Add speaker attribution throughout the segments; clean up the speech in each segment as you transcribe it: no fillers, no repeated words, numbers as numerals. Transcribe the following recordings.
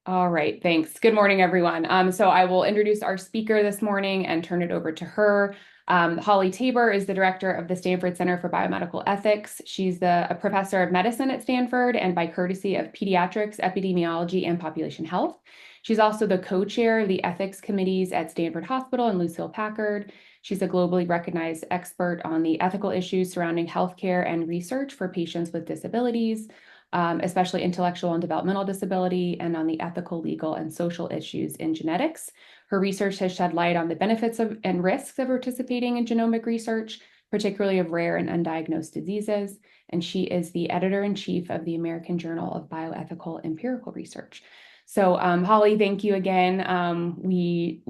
Speaker 1: All right, thanks. Good morning, everyone. So I will introduce our speaker this morning and turn it over to her. Holly Tabor is the director of the Stanford Center for Biomedical Ethics. She's a professor of medicine at Stanford and by courtesy of Pediatrics, Epidemiology, and Population Health. She's also the co-chair of the ethics committees at Stanford Hospital and Lucile Packard. She's a globally recognized expert on the ethical issues surrounding healthcare and research for patients with disabilities, especially intellectual and developmental disability, and on the ethical, legal, and social issues in genetics. Her research has shed light on the benefits of and risks of participating in genomic research, particularly of rare and undiagnosed diseases. And she is the editor-in-chief of the American Journal of Bioethical Empirical Research. So, Holly, thank you again. We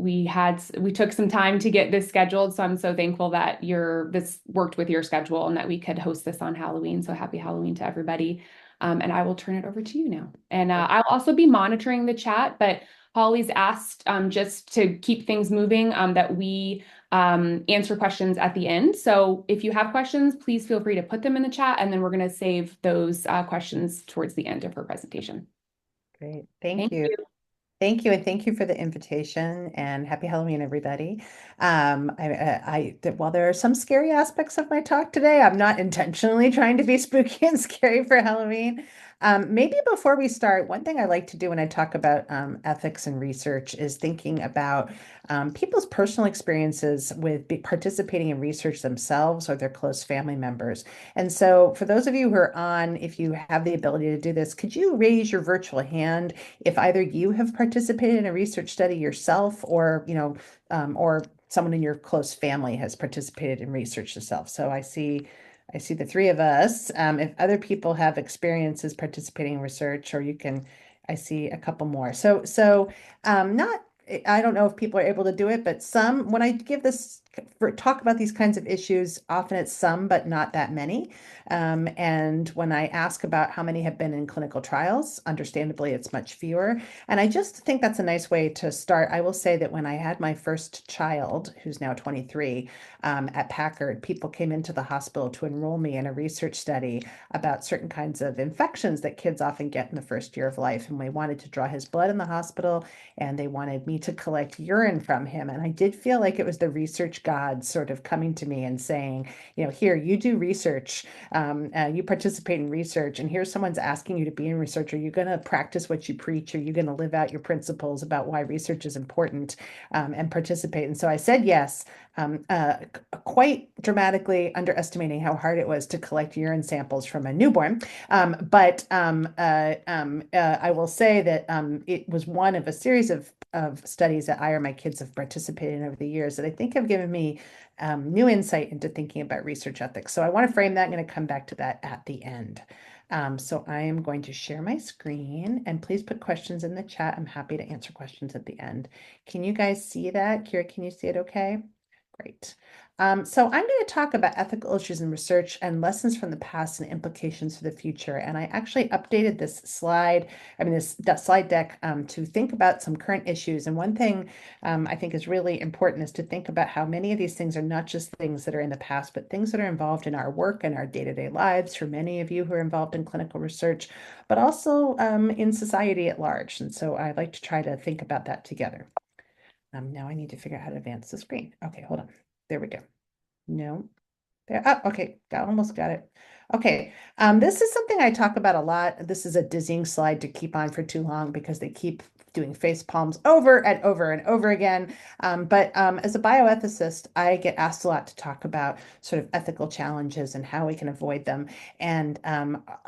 Speaker 1: took some time to get this scheduled, so I'm so thankful that this worked with your schedule and that we could host this on Halloween. So happy Halloween to everybody. And I will turn it over to you now. And I'll also be monitoring the chat, but Holly's asked just to keep things moving that we answer questions at the end. So if you have questions, please feel free to put them in the chat, and then we're going to save those questions towards the end of her presentation.
Speaker 2: Great. Thank
Speaker 1: Thank
Speaker 2: you.
Speaker 1: you.
Speaker 2: Thank you. And thank you for the invitation and happy Halloween, everybody. While there are some scary aspects of my talk today, I'm not intentionally trying to be spooky and scary for Halloween. Maybe before we start, one thing I like to do when I talk about ethics and research is thinking about people's personal experiences with participating in research themselves or their close family members. And so for those of you who are on, if you have the ability to do this, could you raise your virtual hand if either you have participated in a research study yourself or someone in your close family has participated in research themselves? So I see the three of us. If other people have experiences participating in research, or I see a couple more. Not, I don't know if people are able to do it, but when I give talk about these kinds of issues, often it's some, but not that many. And when I ask about how many have been in clinical trials, understandably, it's much fewer. And I just think that's a nice way to start. I will say that when I had my first child, who's now 23, at Packard, people came into the hospital to enroll me in a research study about certain kinds of infections that kids often get in the first year of life. And we wanted to draw his blood in the hospital, and they wanted me to collect urine from him. And I did feel like it was the research gods sort of coming to me and saying, here, you do research, you participate in research, and here's someone's asking you to be in research. Are you going to practice what you preach? Are you going to live out your principles about why research is important, and participate? And so I said yes, quite dramatically underestimating how hard it was to collect urine samples from a newborn. I will say that it was one of a series of studies that I or my kids have participated in over the years that I think have given me new insight into thinking about research ethics. So I want to frame that. I'm going to come back to that at the end. So I am going to share my screen, and please put questions in the chat. I'm happy to answer questions at the end. Can you guys see that? Kira, can you see it okay? Great. So I'm going to talk about ethical issues in research and lessons from the past and implications for the future. And I actually updated this slide deck to think about some current issues. And one thing I think is really important is to think about how many of these things are not just things that are in the past, but things that are involved in our work and our day-to-day lives for many of you who are involved in clinical research, but also in society at large. And so I like to try to think about that together. Now I need to figure out how to advance the screen. Okay, hold on. There we go. No. There. Oh, okay. Almost got it. Okay. This is something I talk about a lot. This is a dizzying slide to keep on for too long because they keep doing face palms over and over and over again. As a bioethicist, I get asked a lot to talk about sort of ethical challenges and how we can avoid them. And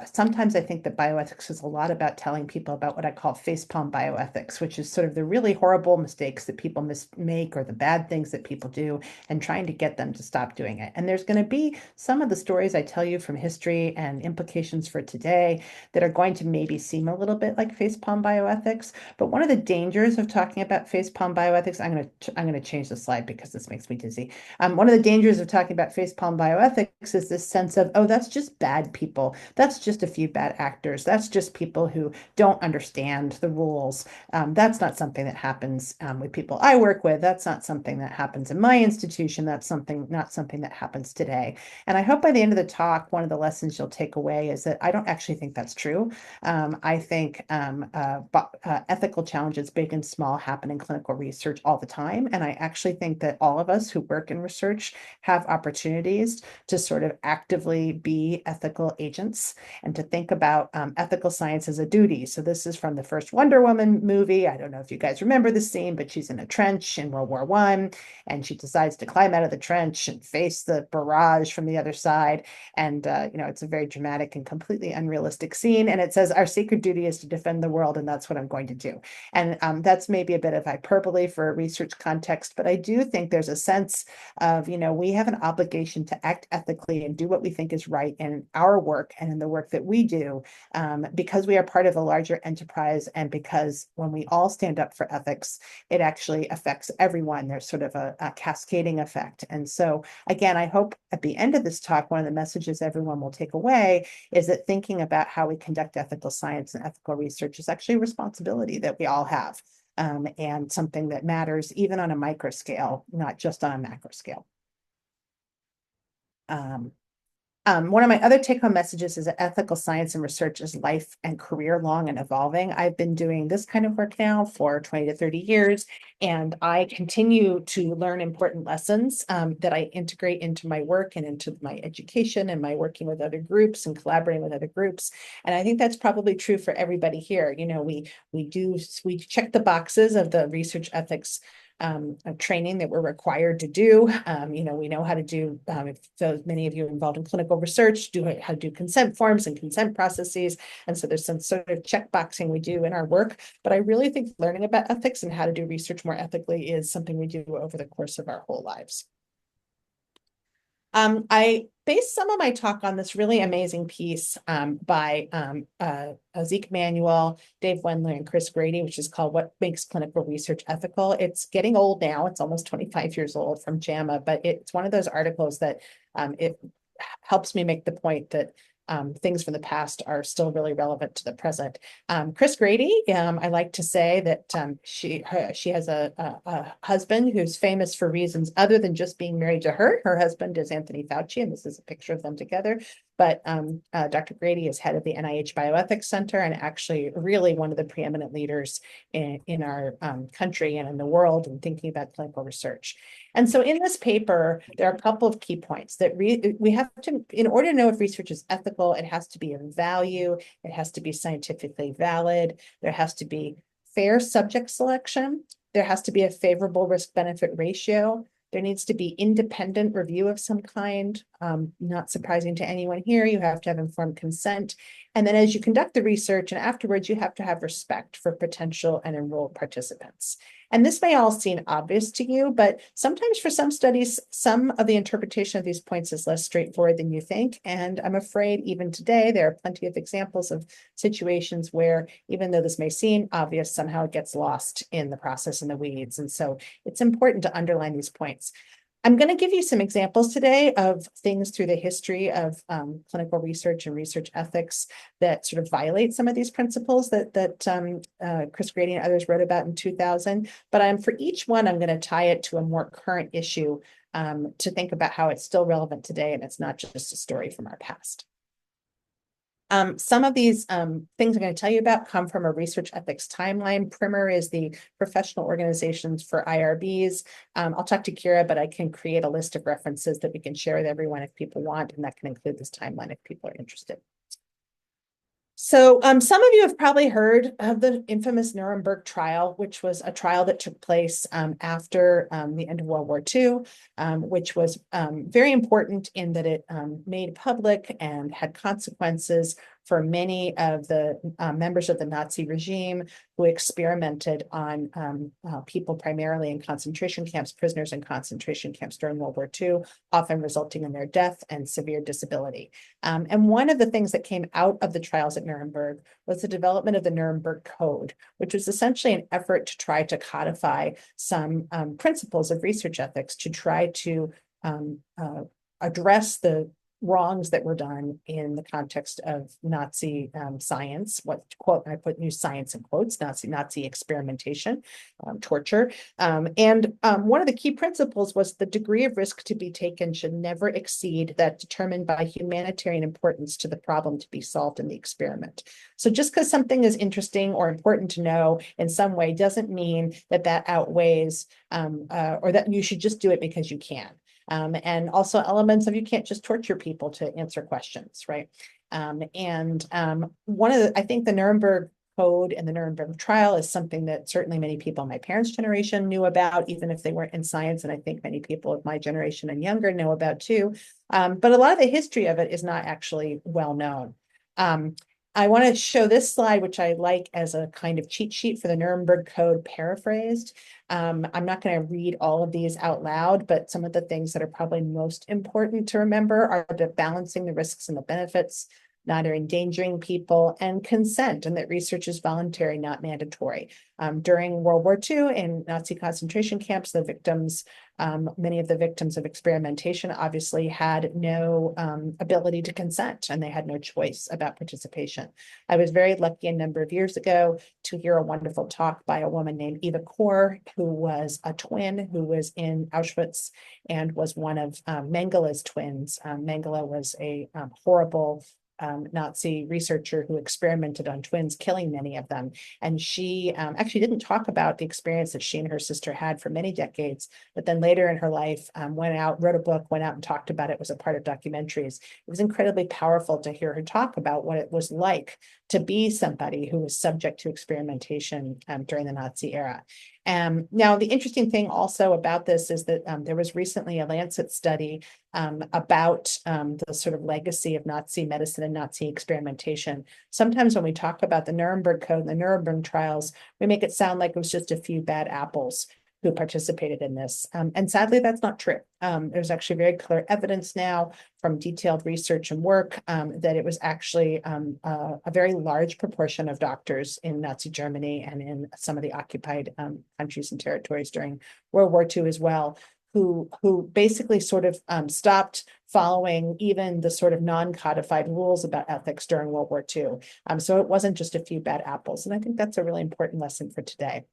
Speaker 2: sometimes I think that bioethics is a lot about telling people about what I call facepalm bioethics, which is sort of the really horrible mistakes that people make or the bad things that people do, and trying to get them to stop doing it. And there's going to be some of the stories I tell you from history and implications for today that are going to maybe seem a little bit like facepalm bioethics. But one of the dangers of talking about facepalm bioethics, I'm going to change the slide because this makes me dizzy. One of the dangers of talking about facepalm bioethics is this sense of, oh, that's just bad people. That's just a few bad actors. That's just people who don't understand the rules. That's not something that happens with people I work with. That's not something that happens in my institution. That's not something that happens today. And I hope by the end of the talk, one of the lessons you'll take away is that I don't actually think that's true. I think ethical challenges, big and small, happen in clinical research all the time. And I actually think that all of us who work in research have opportunities to sort of actively be ethical agents and to think about ethical science as a duty. So this is from the first Wonder Woman movie. I don't know if you guys remember the scene, but she's in a trench in World War I, and she decides to climb out of the trench and face the barrage from the other side. And, it's a very dramatic and completely unrealistic scene. And it says, our sacred duty is to defend the world, and that's what I'm going to do. And that's maybe a bit of hyperbole for a research context, but I do think there's a sense of, we have an obligation to act ethically and do what we think is right in our work and in the work that we do, because we are part of a larger enterprise, and because when we all stand up for ethics, it actually affects everyone. There's sort of a cascading effect. And so, again, I hope at the end of this talk, one of the messages everyone will take away is that thinking about how we conduct ethical science and ethical research is actually a responsibility that we all have, and something that matters even on a micro scale, not just on a macro scale. One of my other take-home messages is that ethical science and research is life and career long and evolving. I've been doing this kind of work now for 20 to 30 years, and I continue to learn important lessons that I integrate into my work and into my education and my working with other groups and collaborating with other groups. And I think that's probably true for everybody here. We check the boxes of the research ethics training that we're required to do. We know how to do, if so many of you involved in clinical research, how to do consent forms and consent processes. And so there's some sort of check boxing we do in our work. But I really think learning about ethics and how to do research more ethically is something we do over the course of our whole lives. I based some of my talk on this really amazing piece by Zeke Manuel, Dave Wendler, and Chris Grady, which is called What Makes Clinical Research Ethical. It's getting old now. It's almost 25 years old, from JAMA, but it's one of those articles that it helps me make the point that things from the past are still really relevant to the present. Chris Grady, I like to say that she has a husband who's famous for reasons other than just being married to her. Her husband is Anthony Fauci, and this is a picture of them together. But Dr. Grady is head of the NIH Bioethics Center, and actually really one of the preeminent leaders in our country and in the world in thinking about clinical research. And so in this paper, there are a couple of key points that we have to, in order to know if research is ethical, it has to be of value, it has to be scientifically valid, there has to be fair subject selection, there has to be a favorable risk-benefit ratio, there needs to be independent review of some kind. Not surprising to anyone here, you have to have informed consent. And then as you conduct the research and afterwards, you have to have respect for potential and enrolled participants. And this may all seem obvious to you, but sometimes for some studies, some of the interpretation of these points is less straightforward than you think. And I'm afraid even today, there are plenty of examples of situations where, even though this may seem obvious, somehow it gets lost in the process in the weeds. And so it's important to underline these points. I'm going to give you some examples today of things through the history of clinical research and research ethics that sort of violate some of these principles that Chris Grady and others wrote about in 2000. But for each one, I'm going to tie it to a more current issue to think about how it's still relevant today, and it's not just a story from our past. Some of these things I'm going to tell you about come from a research ethics timeline. PRIMER is the professional organizations for IRBs. I'll talk to Kira, but I can create a list of references that we can share with everyone if people want, and that can include this timeline if people are interested. So some of you have probably heard of the infamous Nuremberg trial, which was a trial that took place after the end of World War II, which was very important in that it made public and had consequences for many of the members of the Nazi regime who experimented on people primarily in concentration camps, prisoners in concentration camps during World War II, often resulting in their death and severe disability. And one of the things that came out of the trials at Nuremberg was the development of the Nuremberg Code, which was essentially an effort to try to codify some principles of research ethics to try to address the wrongs that were done in the context of Nazi science, what quote, I put new science in quotes, Nazi experimentation, torture. And one of the key principles was the degree of risk to be taken should never exceed that determined by humanitarian importance to the problem to be solved in the experiment. So just because something is interesting or important to know in some way doesn't mean that that outweighs or that you should just do it because you can. And also elements of you can't just torture people to answer questions, right? One of the, I think the Nuremberg Code and the Nuremberg trial is something that certainly many people in my parents' generation knew about, even if they weren't in science, and I think many people of my generation and younger know about too. But a lot of the history of it is not actually well known. I want to show this slide, which I like as a kind of cheat sheet for the Nuremberg Code paraphrased. I'm not going to read all of these out loud, but some of the things that are probably most important to remember are the balancing the risks and the benefits, not endangering people, and consent, and that research is voluntary, not mandatory. During World War II in Nazi concentration camps, the victims, many of the victims of experimentation obviously had no ability to consent, and they had no choice about participation. I was very lucky a number of years ago to hear a wonderful talk by a woman named Eva Kor, who was a twin who was in Auschwitz and was one of Mengele's twins. Mengele was a horrible Nazi researcher who experimented on twins, killing many of them. And she actually didn't talk about the experience that she and her sister had for many decades, but then later in her life went out, wrote a book, went out and talked about it, was a part of documentaries. It was incredibly powerful to hear her talk about what it was like to be somebody who was subject to experimentation during the Nazi era. Now, the interesting thing also about this is that there was recently a Lancet study about the sort of legacy of Nazi medicine and Nazi experimentation. Sometimes when we talk about the Nuremberg Code and the Nuremberg trials, we make it sound like it was just a few bad apples who participated in this. And sadly, that's not true. There's actually very clear evidence now from detailed research and work that it was actually a very large proportion of doctors in Nazi Germany and in some of the occupied countries and territories during World War II as well, who basically sort of stopped following even the sort of non-codified rules about ethics during World War II. So it wasn't just a few bad apples. And I think that's a really important lesson for today.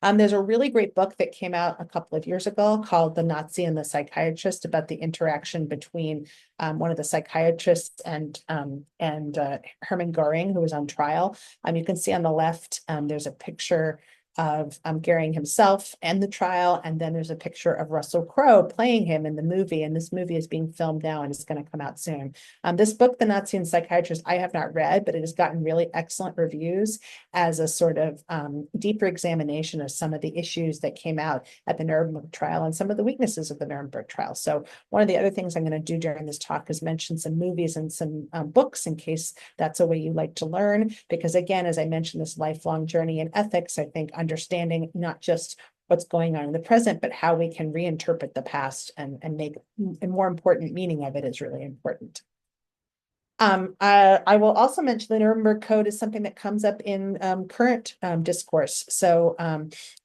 Speaker 2: There's a really great book that came out a couple of years ago called The Nazi and the Psychiatrist, about the interaction between one of the psychiatrists and Hermann Goering, who was on trial. You can see on the left, there's a picture of Goering himself and the trial, and then there's a picture of Russell Crowe playing him in the movie, and this movie is being filmed now and it's going to come out soon. This book, The Nazi and Psychiatrist, I have not read, but it has gotten really excellent reviews as a sort of deeper examination of some of the issues that came out at the Nuremberg trial and some of the weaknesses of the Nuremberg trial. So one of the other things I'm going to do during this talk is mention some movies and some books in case that's a way you like to learn, because again, as I mentioned, this lifelong journey in ethics, I think understanding not just what's going on in the present, but how we can reinterpret the past and make a more important meaning of it is really important. I will also mention the Nuremberg Code is something that comes up in current discourse. So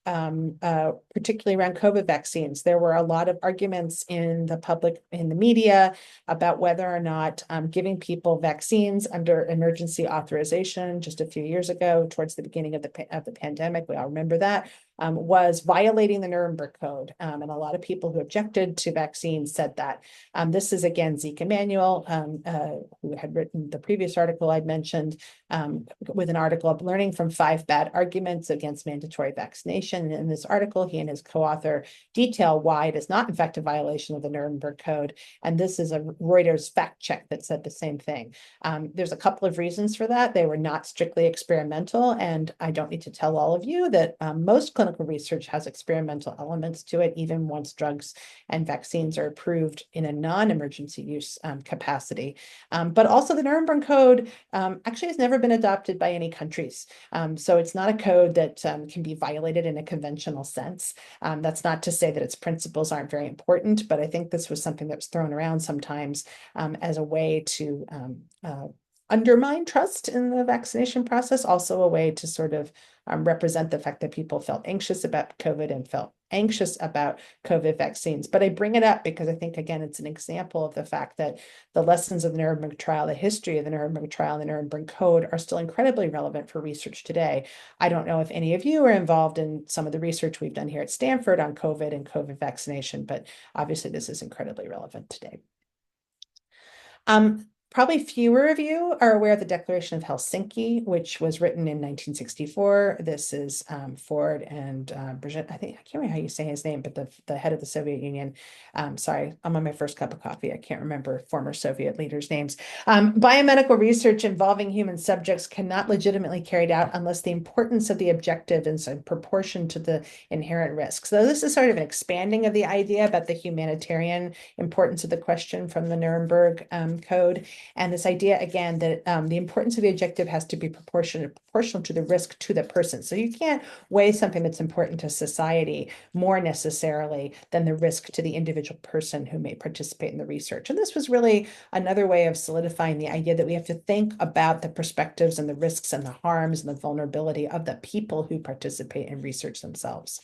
Speaker 2: particularly around COVID vaccines, there were a lot of arguments in the public, in the media, about whether or not giving people vaccines under emergency authorization just a few years ago, towards the beginning of the pandemic, we all remember that, was violating the Nuremberg Code. And a lot of people who objected to vaccines said that. This is again Zeke Emanuel, who had written the previous article I'd mentioned, with an article of learning from 5 bad arguments against mandatory vaccination. And in this article, he and his co-author detail why it is not in fact a violation of the Nuremberg Code. And this is a Reuters fact check that said the same thing. There's a couple of reasons for that. They were not strictly experimental. And I don't need to tell all of you that most clinical research has experimental elements to it, even once drugs and vaccines are approved in a non-emergency use capacity. But also the Nuremberg Code actually has never been adopted by any countries. So it's not a code that can be violated in a conventional sense. That's not to say that its principles aren't very important, but I think this was something that was thrown around sometimes as a way to undermine trust in the vaccination process, also a way to sort of represent the fact that people felt anxious about COVID and felt anxious about COVID vaccines. But I bring it up because I think, again, it's an example of the fact that the lessons of the Nuremberg trial, the history of the Nuremberg trial, and the Nuremberg Code are still incredibly relevant for research today. I don't know if any of you are involved in some of the research we've done here at Stanford on COVID and COVID vaccination, but obviously this is incredibly relevant today. Probably fewer of you are aware of the Declaration of Helsinki, which was written in 1964. This is Ford and Brigitte, I can't remember how you say his name, but the head of the Soviet Union. Sorry, I'm on my first cup of coffee. I can't remember former Soviet leaders' names. Biomedical research involving human subjects cannot legitimately carried out unless the importance of the objective is in proportion to the inherent risks. So this is sort of an expanding of the idea about the humanitarian importance of the question from the Nuremberg Code. And this idea, again, that the importance of the objective has to be proportional to the risk to the person. So you can't weigh something that's important to society more necessarily than the risk to the individual person who may participate in the research. And this was really another way of solidifying the idea that we have to think about the perspectives and the risks and the harms and the vulnerability of the people who participate in research themselves.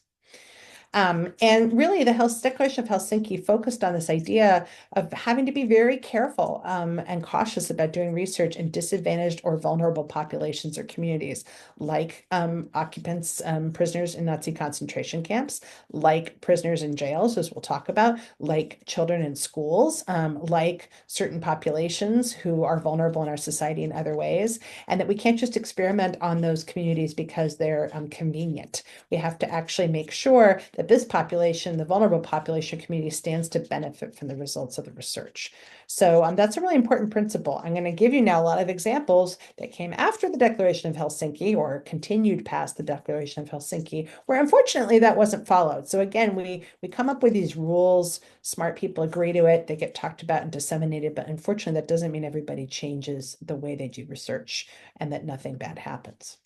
Speaker 2: And really, the Declaration of Helsinki focused on this idea of having to be very careful and cautious about doing research in disadvantaged or vulnerable populations or communities, like occupants, prisoners in Nazi concentration camps, like prisoners in jails, as we'll talk about, like children in schools, like certain populations who are vulnerable in our society in other ways, and that we can't just experiment on those communities because they're convenient. We have to actually make sure that this population, the vulnerable population community, stands to benefit from the results of the research. So that's a really important principle. I'm going to give you now a lot of examples that came after the Declaration of Helsinki or continued past the Declaration of Helsinki, where unfortunately that wasn't followed. So again, we come up with these rules, smart people agree to it, they get talked about and disseminated, but unfortunately that doesn't mean everybody changes the way they do research and that nothing bad happens.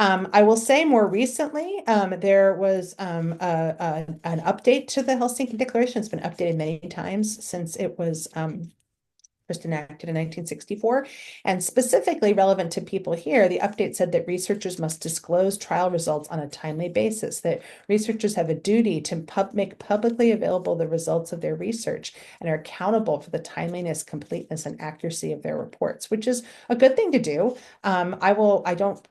Speaker 2: I will say more recently, there was an update to the Helsinki Declaration. It's been updated many times since it was first enacted in 1964. And specifically relevant to people here, the update said that researchers must disclose trial results on a timely basis, that researchers have a duty to make publicly available the results of their research and are accountable for the timeliness, completeness, and accuracy of their reports, which is a good thing to do.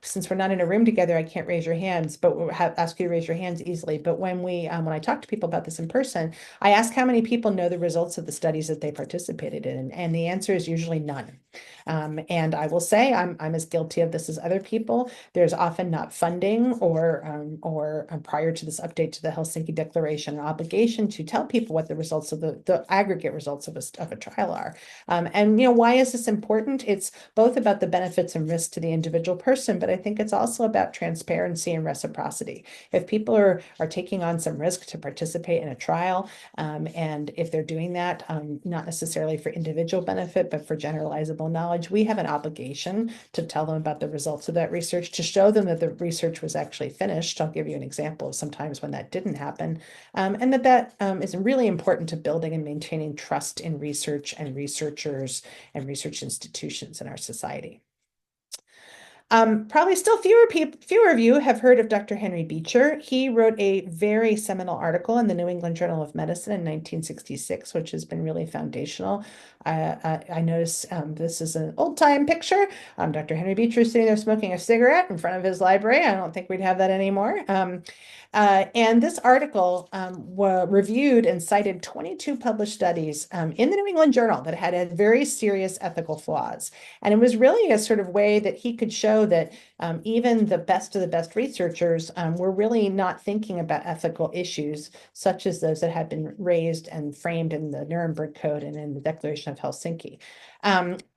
Speaker 2: Since we're not in a room together, I can't raise your hands, but we'll ask you to raise your hands easily. But when I talk to people about this in person, I ask how many people know the results of the studies that they participated in, and the answer is usually none. And I will say I'm as guilty of this as other people. There's often not funding or prior to this update to the Helsinki Declaration, an obligation to tell people what the results of the aggregate results of a trial are. And why is this important? It's both about the benefits and risks to the individual person, but I think it's also about transparency and reciprocity. If people are taking on some risk to participate in a trial, and if they're doing that, not necessarily for individual benefit, but for generalizable knowledge, we have an obligation to tell them about the results of that research, to show them that the research was actually finished. I'll give you an example of sometimes when that didn't happen, and that is really important to building and maintaining trust in research and researchers and research institutions in our society. Probably still fewer of you have heard of Dr. Henry Beecher. He wrote a very seminal article in the New England Journal of Medicine in 1966, which has been really foundational. I notice this is an old-time picture. Dr. Henry Beecher is sitting there smoking a cigarette in front of his library. I don't think we'd have that anymore. And this article reviewed and cited 22 published studies in the New England Journal that had very serious ethical flaws. And it was really a sort of way that he could show that even the best of the best researchers were really not thinking about ethical issues, such as those that had been raised and framed in the Nuremberg Code and in the Declaration of Helsinki.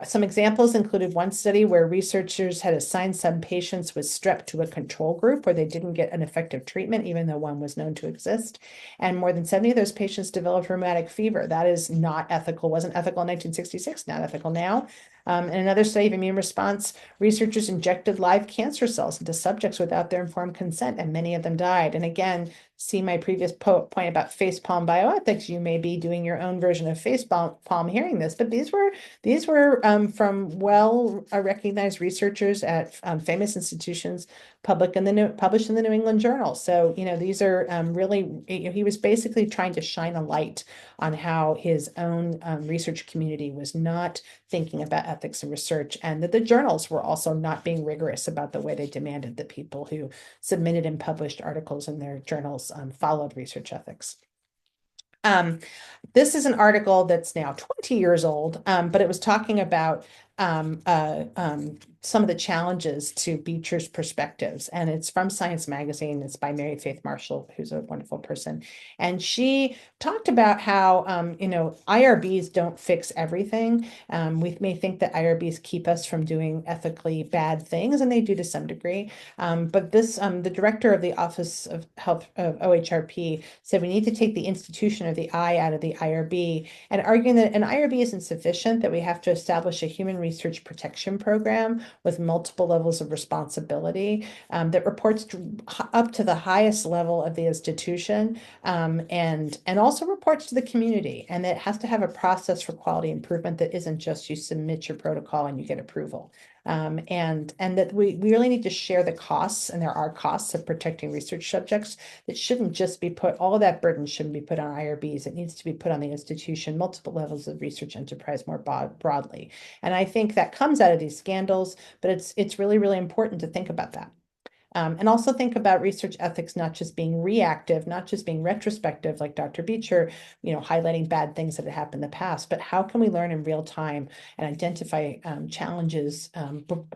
Speaker 2: Some examples included one study where researchers had assigned some patients with strep to a control group where they didn't get an effective treatment, even though one was known to exist. And more than 70 of those patients developed rheumatic fever. That is not ethical, wasn't ethical in 1966, not ethical now. In another study of immune response, researchers injected live cancer cells into subjects without their informed consent, and many of them died. And again, see my previous point about facepalm bioethics, you may be doing your own version of facepalm hearing this, but these were from well recognized researchers at famous institutions, published in the New England Journal. So, these are really, he was basically trying to shine a light on how his own research community was not thinking about ethics and research, and that the journals were also not being rigorous about the way they demanded that people who submitted and published articles in their journals followed research ethics. This is an article that's now 20 years old, but it was talking about some of the challenges to Beecher's perspectives. And it's from Science Magazine. It's by Mary Faith Marshall, who's a wonderful person. And she talked about how, IRBs don't fix everything. We may think that IRBs keep us from doing ethically bad things, and they do to some degree. But the director of the Office of Health of OHRP said we need to take the institution of the I out of the IRB, and arguing that an IRB isn't sufficient, that we have to establish a human research protection program with multiple levels of responsibility that reports up to the highest level of the institution, and also reports to the community, and that has to have a process for quality improvement that isn't just you submit your protocol and you get approval. And that we really need to share the costs, and there are costs of protecting research subjects that shouldn't just be put, all of that burden shouldn't be put on IRBs. It needs to be put on the institution, multiple levels of research enterprise more broadly. And I think that comes out of these scandals, but it's really, really important to think about that. And also think about research ethics not just being reactive, not just being retrospective, like Dr. Beecher, highlighting bad things that had happened in the past, but how can we learn in real time and identify challenges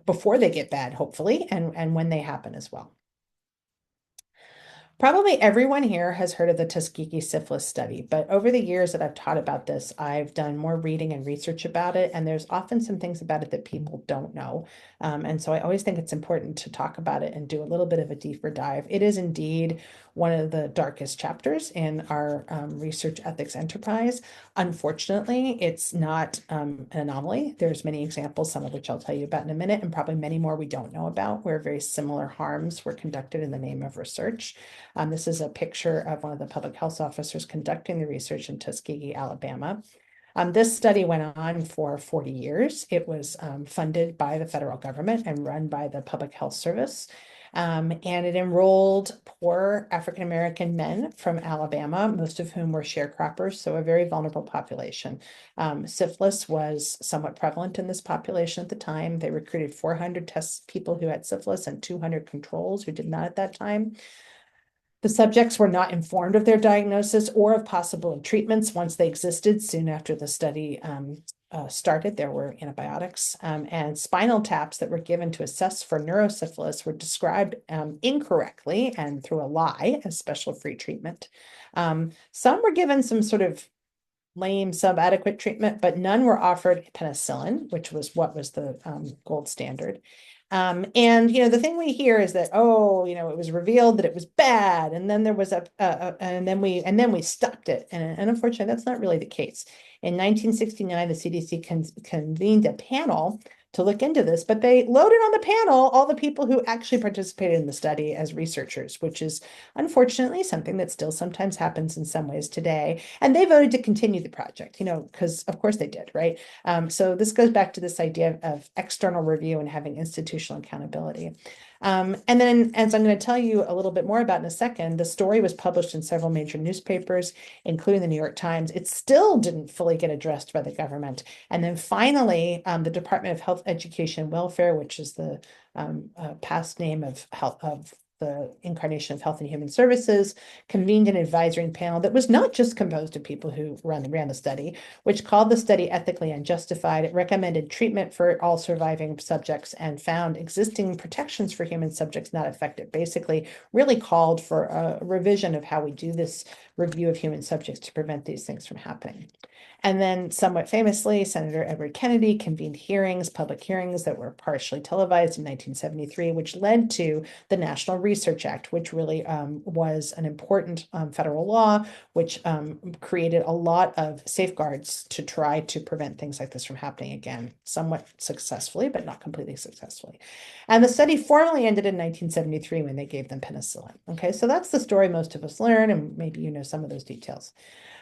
Speaker 2: before they get bad, hopefully, and when they happen as well. Probably everyone here has heard of the Tuskegee syphilis study, but over the years that I've taught about this, I've done more reading and research about it, and there's often some things about it that people don't know. And so I always think it's important to talk about it and do a little bit of a deeper dive. It is indeed one of the darkest chapters in our research ethics enterprise. Unfortunately, it's not an anomaly. There's many examples, some of which I'll tell you about in a minute, and probably many more we don't know about, where very similar harms were conducted in the name of research. This is a picture of one of the public health officers conducting the research in Tuskegee, Alabama. This study went on for 40 years. It was funded by the federal government and run by the Public Health Service. And it enrolled poor African-American men from Alabama, most of whom were sharecroppers, so a very vulnerable population. Syphilis was somewhat prevalent in this population at the time. They recruited 400 people who had syphilis and 200 controls who did not at that time. The subjects were not informed of their diagnosis or of possible treatments once they existed. Soon after the study started, there were antibiotics, and spinal taps that were given to assess for neurosyphilis were described incorrectly and through a lie as special free treatment. Some were given some sort of lame subadequate treatment, but none were offered penicillin, which was what was the gold standard. And the thing we hear is that, it was revealed that it was bad, and then there was and then we stopped it, and unfortunately that's not really the case. In 1969, the CDC convened a panel to look into this, but they loaded on the panel all the people who actually participated in the study as researchers, which is unfortunately something that still sometimes happens in some ways today. And they voted to continue the project, because of course they did, right? So this goes back to this idea of external review and having institutional accountability. And then, as I'm going to tell you a little bit more about in a second, the story was published in several major newspapers, including the New York Times. It still didn't fully get addressed by the government. And then finally, the Department of Health, Education, and Welfare, which is the past name of the incarnation of Health and Human Services, convened an advisory panel that was not just composed of people who ran the study, which called the study ethically unjustified. It recommended treatment for all surviving subjects and found existing protections for human subjects not effective. Basically, really called for a revision of how we do this review of human subjects to prevent these things from happening. And then, somewhat famously, Senator Edward Kennedy convened hearings, public hearings that were partially televised in 1973, which led to the National Research Act, which really was an important federal law, which created a lot of safeguards to try to prevent things like this from happening again, somewhat successfully, but not completely successfully. And the study formally ended in 1973 when they gave them penicillin. Okay, so that's the story most of us learn, and maybe you know some of those details.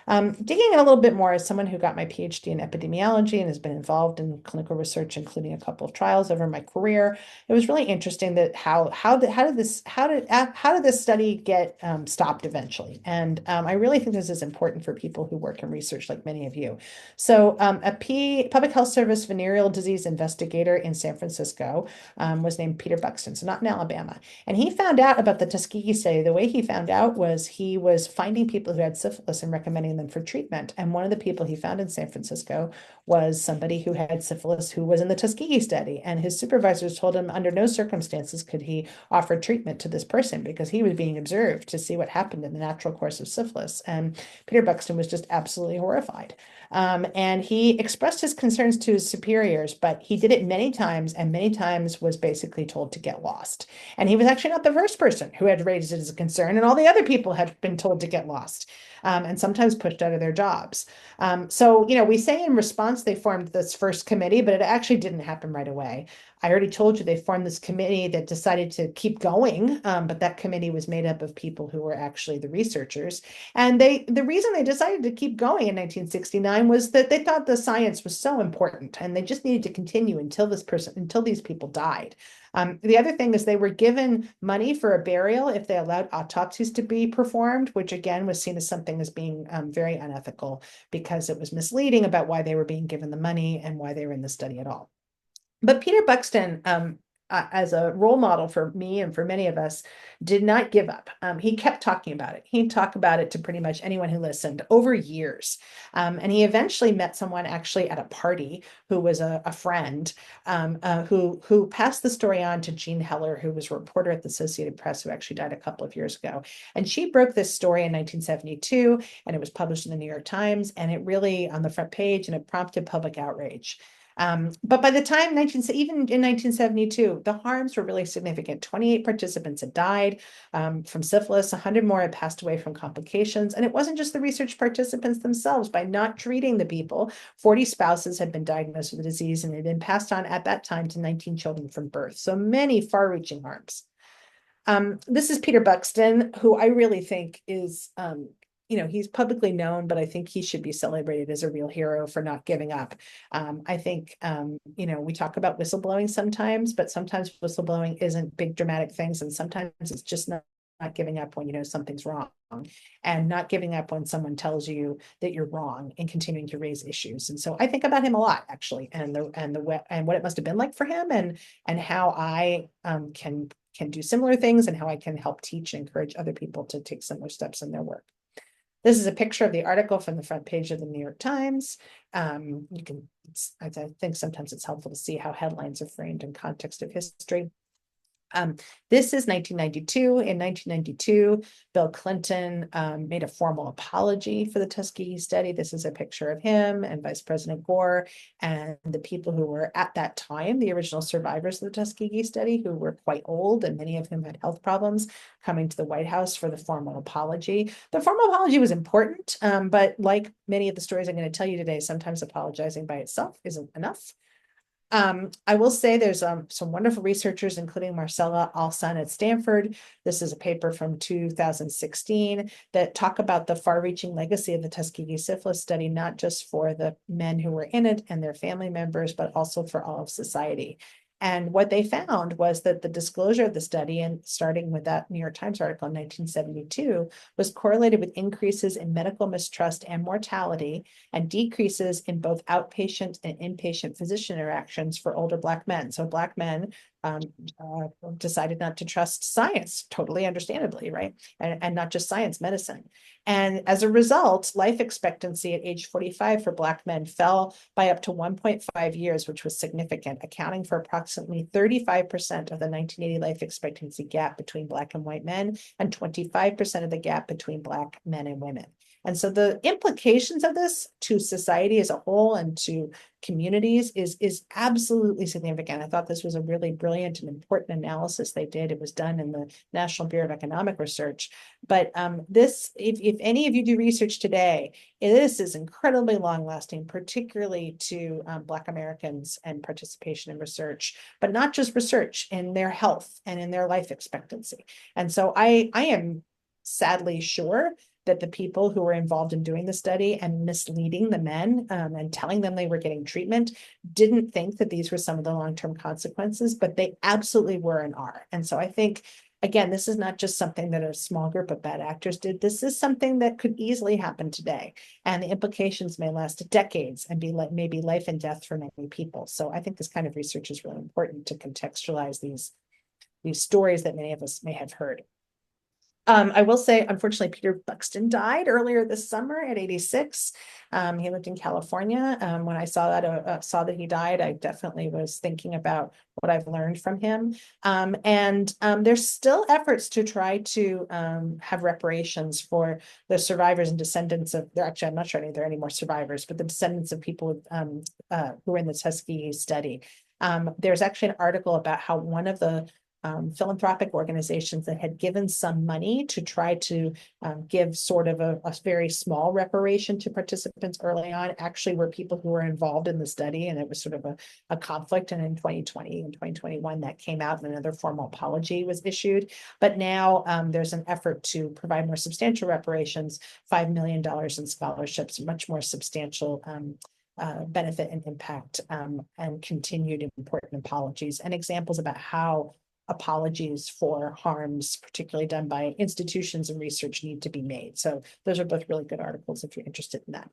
Speaker 2: Digging in a little bit more as someone who got my PhD in epidemiology and has been involved in clinical research, including a couple of trials over my career, it was really interesting that how did this study get stopped eventually? And I really think this is important for people who work in research, like many of you. So a public health service venereal disease investigator in San Francisco was named Peter Buxton, so not in Alabama, and he found out about the Tuskegee study. The way he found out was he was finding people who had syphilis and recommending them for treatment. And one of the people he found in San Francisco was somebody who had syphilis who was in the Tuskegee study. And his supervisors told him under no circumstances could he offer treatment to this person because he was being observed to see what happened in the natural course of syphilis. And Peter Buxton was just absolutely horrified. And he expressed his concerns to his superiors, but he did it many times and many times was basically told to get lost. And he was actually not the first person who had raised it as a concern, and all the other people had been told to get lost. And sometimes pushed out of their jobs. So, we say in response they formed this first committee, but it actually didn't happen right away. I already told you they formed this committee that decided to keep going, but that committee was made up of people who were actually the researchers. And the reason they decided to keep going in 1969 was that they thought the science was so important, and they just needed to continue until these people died. The other thing is they were given money for a burial if they allowed autopsies to be performed, which again was seen as something as being very unethical because it was misleading about why they were being given the money and why they were in the study at all. But Peter Buxton, as a role model for me and for many of us, did not give up. He kept talking about it. He'd talk about it to pretty much anyone who listened over years. And he eventually met someone actually at a party who was a friend who passed the story on to Jean Heller, who was a reporter at the Associated Press, who actually died a couple of years ago. And she broke this story in 1972, and it was published in the New York Times, and it really on the front page, and it prompted public outrage. But by the time even in 1972, the harms were really significant. 28 participants had died from syphilis, 100 more had passed away from complications. And it wasn't just the research participants themselves. By not treating the people, 40 spouses had been diagnosed with the disease, and it had been passed on at that time to 19 children from birth. So many far-reaching harms. This is Peter Buxton, who I really think is he's publicly known, but I think he should be celebrated as a real hero for not giving up. I think, we talk about whistleblowing sometimes, but sometimes whistleblowing isn't big dramatic things. And sometimes it's just not giving up when you know something's wrong, and not giving up when someone tells you that you're wrong and continuing to raise issues. And so I think about him a lot, actually, and what it must have been like for him, and how I can do similar things, and how I can help teach and encourage other people to take similar steps in their work. This is a picture of the article from the front page of the New York Times. I think sometimes it's helpful to see how headlines are framed in context of history. This is 1992. In 1992, Bill Clinton made a formal apology for the Tuskegee study. This is a picture of him and Vice President Gore and the people who were at that time the original survivors of the Tuskegee study, who were quite old and many of whom had health problems, coming to the White House for the formal apology. The formal apology was important, but like many of the stories I'm going to tell you today, sometimes apologizing by itself isn't enough. I will say there's some wonderful researchers, including Marcella Alsan at Stanford. This is a paper from 2016 that talk about the far-reaching legacy of the Tuskegee syphilis study, not just for the men who were in it and their family members, but also for all of society. And what they found was that the disclosure of the study, and starting with that New York Times article in 1972, was correlated with increases in medical mistrust and mortality, and decreases in both outpatient and inpatient physician interactions for older Black men. So Black men decided not to trust science, totally understandably, right? And not just science, medicine. And as a result, life expectancy at age 45 for Black men fell by up to 1.5 years, which was significant, accounting for approximately 35% of the 1980 life expectancy gap between Black and white men, and 25% of the gap between Black men and women. And so the implications of this to society as a whole and to communities is absolutely significant. I thought this was a really brilliant and important analysis they did. It was done in the National Bureau of Economic Research. But if any of you do research today, this is incredibly long-lasting, particularly to Black Americans and participation in research, but not just research, in their health and in their life expectancy. And so I am sadly sure that the people who were involved in doing the study and misleading the men and telling them they were getting treatment didn't think that these were some of the long-term consequences, but they absolutely were and are. And so I think, again, this is not just something that a small group of bad actors did. This is something that could easily happen today. And the implications may last decades and be like maybe life and death for many people. So I think this kind of research is really important to contextualize these stories that many of us may have heard. I will say, unfortunately, Peter Buxton died earlier this summer at 86. He lived in California. When I saw that he died, I definitely was thinking about what I've learned from him. There's still efforts to try to have reparations for the survivors and descendants of, actually, I'm not sure there are any more survivors, but the descendants of people who were in the Tuskegee study. There's actually an article about how one of the philanthropic organizations that had given some money to try to give sort of a very small reparation to participants early on actually were people who were involved in the study, and it was sort of a conflict. And in 2020 and 2021, that came out and another formal apology was issued. But now there's an effort to provide more substantial reparations, $5 million in scholarships, much more substantial benefit and impact, and continued important apologies and examples about how apologies for harms, particularly done by institutions and research, need to be made. So those are both really good articles if you're interested in that.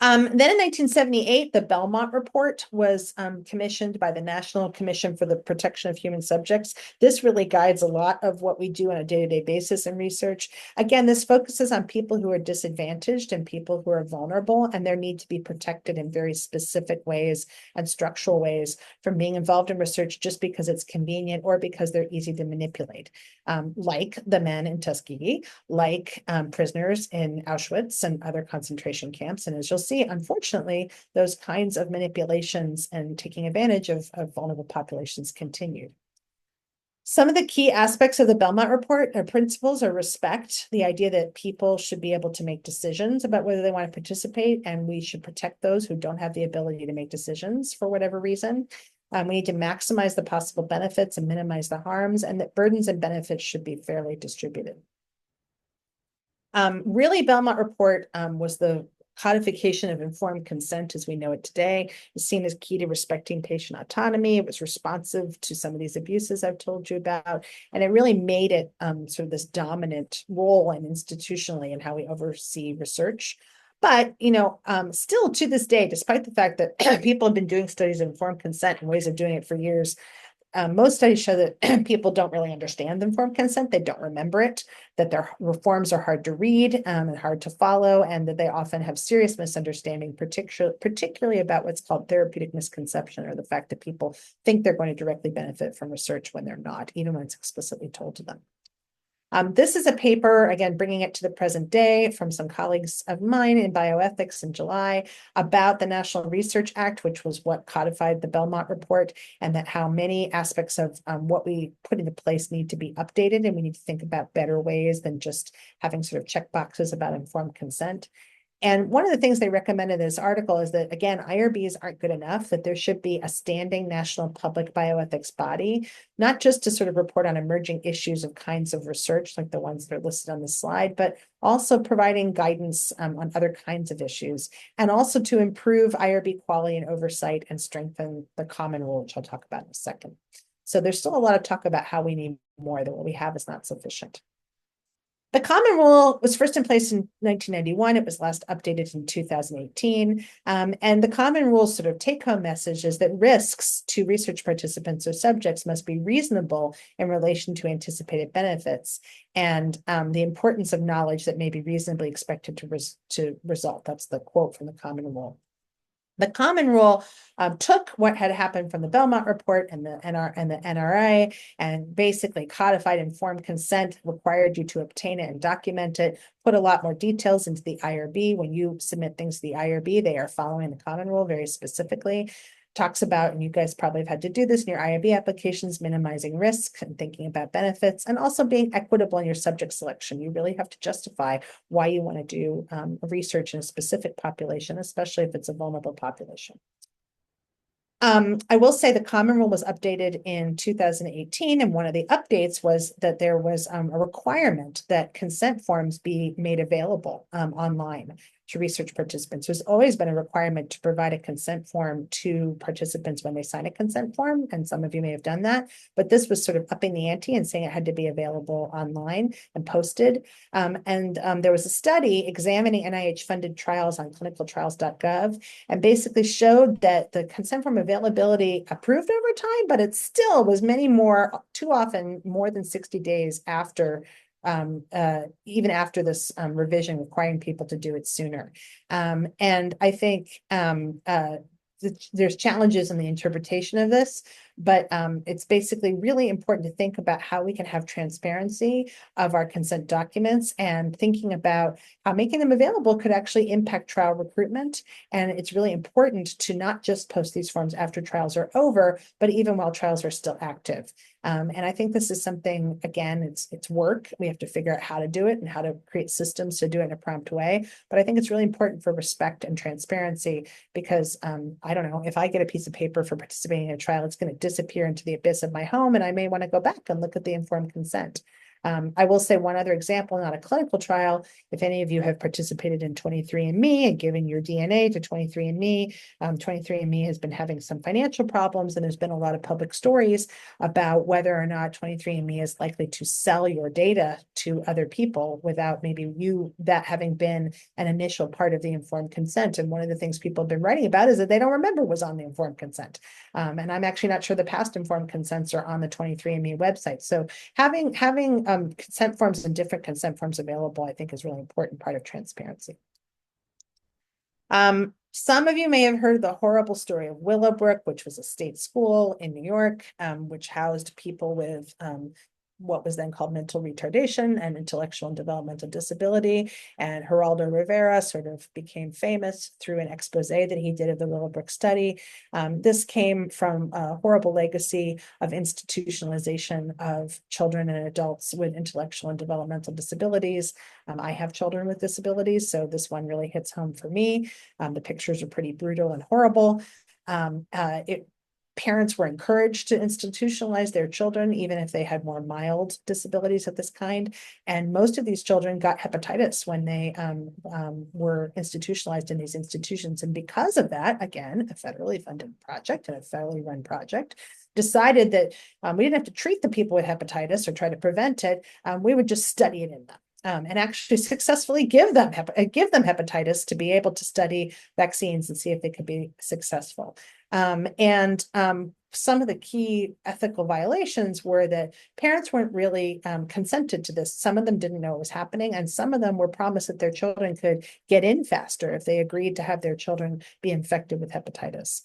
Speaker 2: Then in 1978, the Belmont Report was commissioned by the National Commission for the Protection of Human Subjects. This really guides a lot of what we do on a day-to-day basis in research. Again, this focuses on people who are disadvantaged and people who are vulnerable, and their need to be protected in very specific ways and structural ways from being involved in research just because it's convenient or because they're easy to manipulate, like the men in Tuskegee, like prisoners in Auschwitz and other concentration camps. And as you'll see, unfortunately, those kinds of manipulations and taking advantage of vulnerable populations continued. Some of the key aspects of the Belmont Report are principles are respect, the idea that people should be able to make decisions about whether they want to participate, and we should protect those who don't have the ability to make decisions for whatever reason. We need to maximize the possible benefits and minimize the harms, and that burdens and benefits should be fairly distributed. Really, Belmont Report was the codification of informed consent as we know it today. Is seen as key to respecting patient autonomy. It was responsive to some of these abuses I've told you about, and it really made it sort of this dominant role and institutionally in how we oversee research. But, still to this day, despite the fact that people have been doing studies of informed consent and ways of doing it for years, most studies show that people don't really understand informed consent. They don't remember it, that their reforms are hard to read and hard to follow, and that they often have serious misunderstanding, particularly about what's called therapeutic misconception, or the fact that people think they're going to directly benefit from research when they're not, even when it's explicitly told to them. This is a paper, again, bringing it to the present day from some colleagues of mine in Bioethics in July about the National Research Act, which was what codified the Belmont Report, and that how many aspects of what we put into place need to be updated, and we need to think about better ways than just having sort of check boxes about informed consent. And one of the things they recommend in this article is that, again, IRBs aren't good enough, that there should be a standing national public bioethics body, not just to sort of report on emerging issues of kinds of research like the ones that are listed on the slide, but also providing guidance on other kinds of issues, and also to improve IRB quality and oversight and strengthen the common rule, which I'll talk about in a second. So there's still a lot of talk about how we need more, that what we have is not sufficient. The common rule was first in place in 1991. It was last updated in 2018. And the common rule sort of take-home message is that risks to research participants or subjects must be reasonable in relation to anticipated benefits, and the importance of knowledge that may be reasonably expected to result. That's the quote from the common rule. The common rule took what had happened from the Belmont report and the NRA and basically codified informed consent, required you to obtain it and document it, put a lot more details into the IRB. When you submit things to the IRB, they are following the common rule very specifically. Talks about, and you guys probably have had to do this in your IRB applications, minimizing risk and thinking about benefits, and also being equitable in your subject selection. You really have to justify why you want to do research in a specific population, especially if it's a vulnerable population. I will say the common rule was updated in 2018, and one of the updates was that there was a requirement that consent forms be made available online to research participants. There's always been a requirement to provide a consent form to participants when they sign a consent form, and some of you may have done that, but this was sort of upping the ante and saying it had to be available online and posted. There was a study examining NIH-funded trials on clinicaltrials.gov and basically showed that the consent form availability improved over time, but it still was too often more than 60 days after even after this revision requiring people to do it sooner. And I think there's challenges in the interpretation of this, but it's basically really important to think about how we can have transparency of our consent documents and thinking about how making them available could actually impact trial recruitment. And it's really important to not just post these forms after trials are over, but even while trials are still active. And I think this is something, again, it's work. We have to figure out how to do it and how to create systems to do it in a prompt way. But I think it's really important for respect and transparency because I don't know, if I get a piece of paper for participating in a trial, it's going to disappear into the abyss of my home, and I may want to go back and look at the informed consent. I will say one other example, not a clinical trial. If any of you have participated in 23andMe and given your DNA to 23andMe, 23andMe has been having some financial problems, and there's been a lot of public stories about whether or not 23andMe is likely to sell your data to other people without maybe that having been an initial part of the informed consent. And one of the things people have been writing about is that they don't remember was on the informed consent. And I'm actually not sure the past informed consents are on the 23andMe website. So having consent forms and different consent forms available, I think, is really important part of transparency. Some of you may have heard the horrible story of Willowbrook, which was a state school in New York, which housed people with what was then called mental retardation and intellectual and developmental disability. And Geraldo Rivera sort of became famous through an expose that he did of the Willowbrook study. This came from a horrible legacy of institutionalization of children and adults with intellectual and developmental disabilities. I have children with disabilities, so this one really hits home for me. The pictures are pretty brutal and horrible. Parents were encouraged to institutionalize their children, even if they had more mild disabilities of this kind. And most of these children got hepatitis when they were institutionalized in these institutions. And because of that, again, a federally funded project and a federally run project decided that we didn't have to treat the people with hepatitis or try to prevent it. We would just study it in them. And actually successfully give them hepatitis to be able to study vaccines and see if they could be successful. Some of the key ethical violations were that parents weren't really consented to this. Some of them didn't know it was happening, and some of them were promised that their children could get in faster if they agreed to have their children be infected with hepatitis.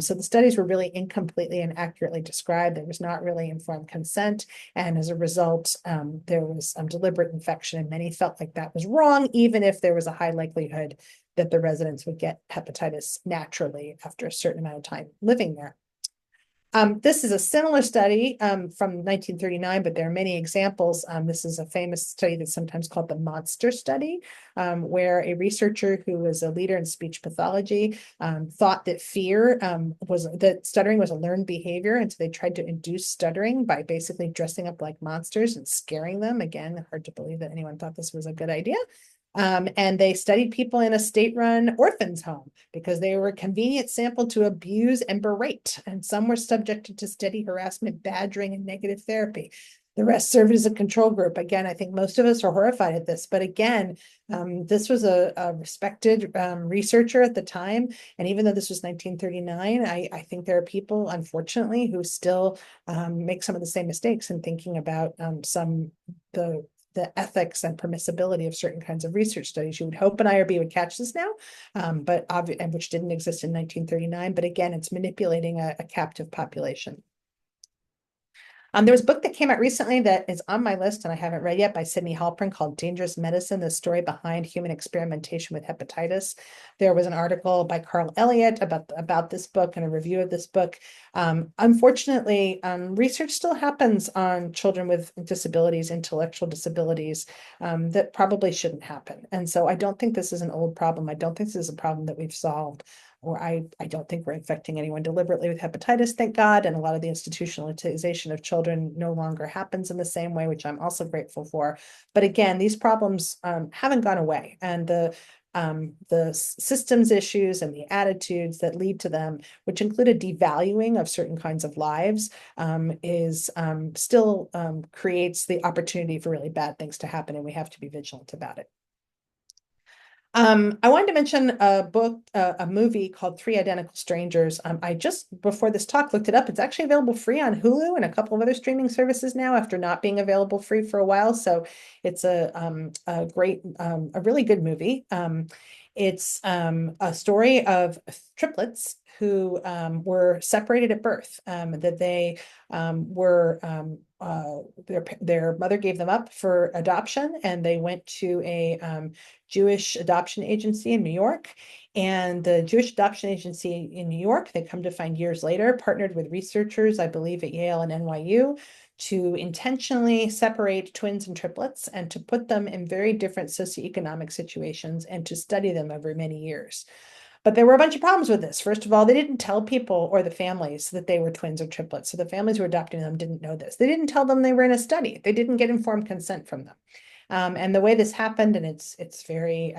Speaker 2: So the studies were really incompletely and accurately described. There was not really informed consent, and as a result, there was deliberate infection, and many felt like that was wrong, even if there was a high likelihood that the residents would get hepatitis naturally after a certain amount of time living there. This is a similar study from 1939, but there are many examples. This is a famous study that's sometimes called the monster study, where a researcher who was a leader in speech pathology thought that stuttering was a learned behavior. And so they tried to induce stuttering by basically dressing up like monsters and scaring them. Again, hard to believe that anyone thought this was a good idea. And they studied people in a state-run orphans home because they were a convenient sample to abuse and berate. And some were subjected to steady harassment, badgering, and negative therapy. The rest served as a control group. Again, I think most of us are horrified at this. But again, this was a respected researcher at the time. And even though this was 1939, I think there are people, unfortunately, who still make some of the same mistakes in thinking about the the ethics and permissibility of certain kinds of research studies. You would hope an IRB would catch this now, but which didn't exist in 1939. But again, it's manipulating a captive population. There was a book that came out recently that is on my list and I haven't read yet by Sydney Halpern called Dangerous Medicine, the story behind human experimentation with hepatitis. There was an article by Carl Elliott about this book and a review of this book. Unfortunately, research still happens on children with disabilities, intellectual disabilities, that probably shouldn't happen. And so I don't think this is an old problem. I don't think this is a problem that we've solved. Or I don't think we're infecting anyone deliberately with hepatitis, thank God. And a lot of the institutionalization of children no longer happens in the same way, which I'm also grateful for. But again, these problems haven't gone away. And the systems issues and the attitudes that lead to them, which include a devaluing of certain kinds of lives, still creates the opportunity for really bad things to happen. And we have to be vigilant about it. I wanted to mention a movie called Three Identical Strangers. I just, before this talk, looked it up. It's actually available free on Hulu and a couple of other streaming services now after not being available free for a while. So it's a really good movie. It's a story of triplets who were separated at birth, that they were their mother gave them up for adoption, and they went to a Jewish adoption agency in New York. And the Jewish adoption agency in New York, they come to find years later, partnered with researchers, I believe at Yale and NYU, to intentionally separate twins and triplets and to put them in very different socioeconomic situations and to study them over many years. But there were a bunch of problems with this. First of all, they didn't tell people or the families that they were twins or triplets. So the families who were adopting them didn't know this. They didn't tell them they were in a study. They didn't get informed consent from them. And the way this happened, and it's very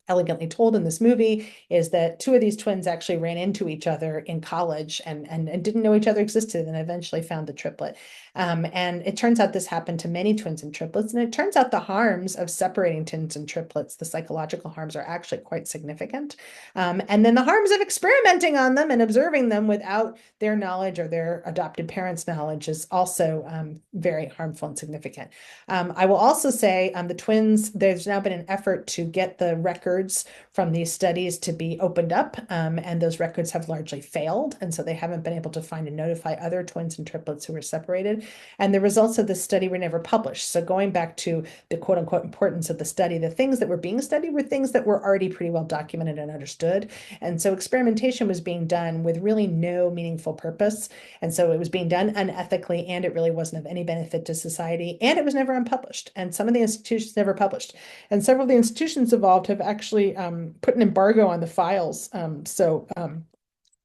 Speaker 2: elegantly told in this movie, is that two of these twins actually ran into each other in college and didn't know each other existed and eventually found the triplet. And it turns out this happened to many twins and triplets. And it turns out the harms of separating twins and triplets, the psychological harms, are actually quite significant. And then the harms of experimenting on them and observing them without their knowledge or their adopted parents' knowledge is also very harmful and significant. I will also say the twins, there's now been an effort to get the records from these studies to be opened up, and those records have largely failed. And so they haven't been able to find and notify other twins and triplets who were separated. And the results of this study were never published. So going back to the quote unquote importance of the study, the things that were being studied were things that were already pretty well documented and understood. And so experimentation was being done with really no meaningful purpose. And so it was being done unethically, and it really wasn't of any benefit to society. And it was never unpublished. And some of the institutions never published. And several of the institutions involved have actually put an embargo on the files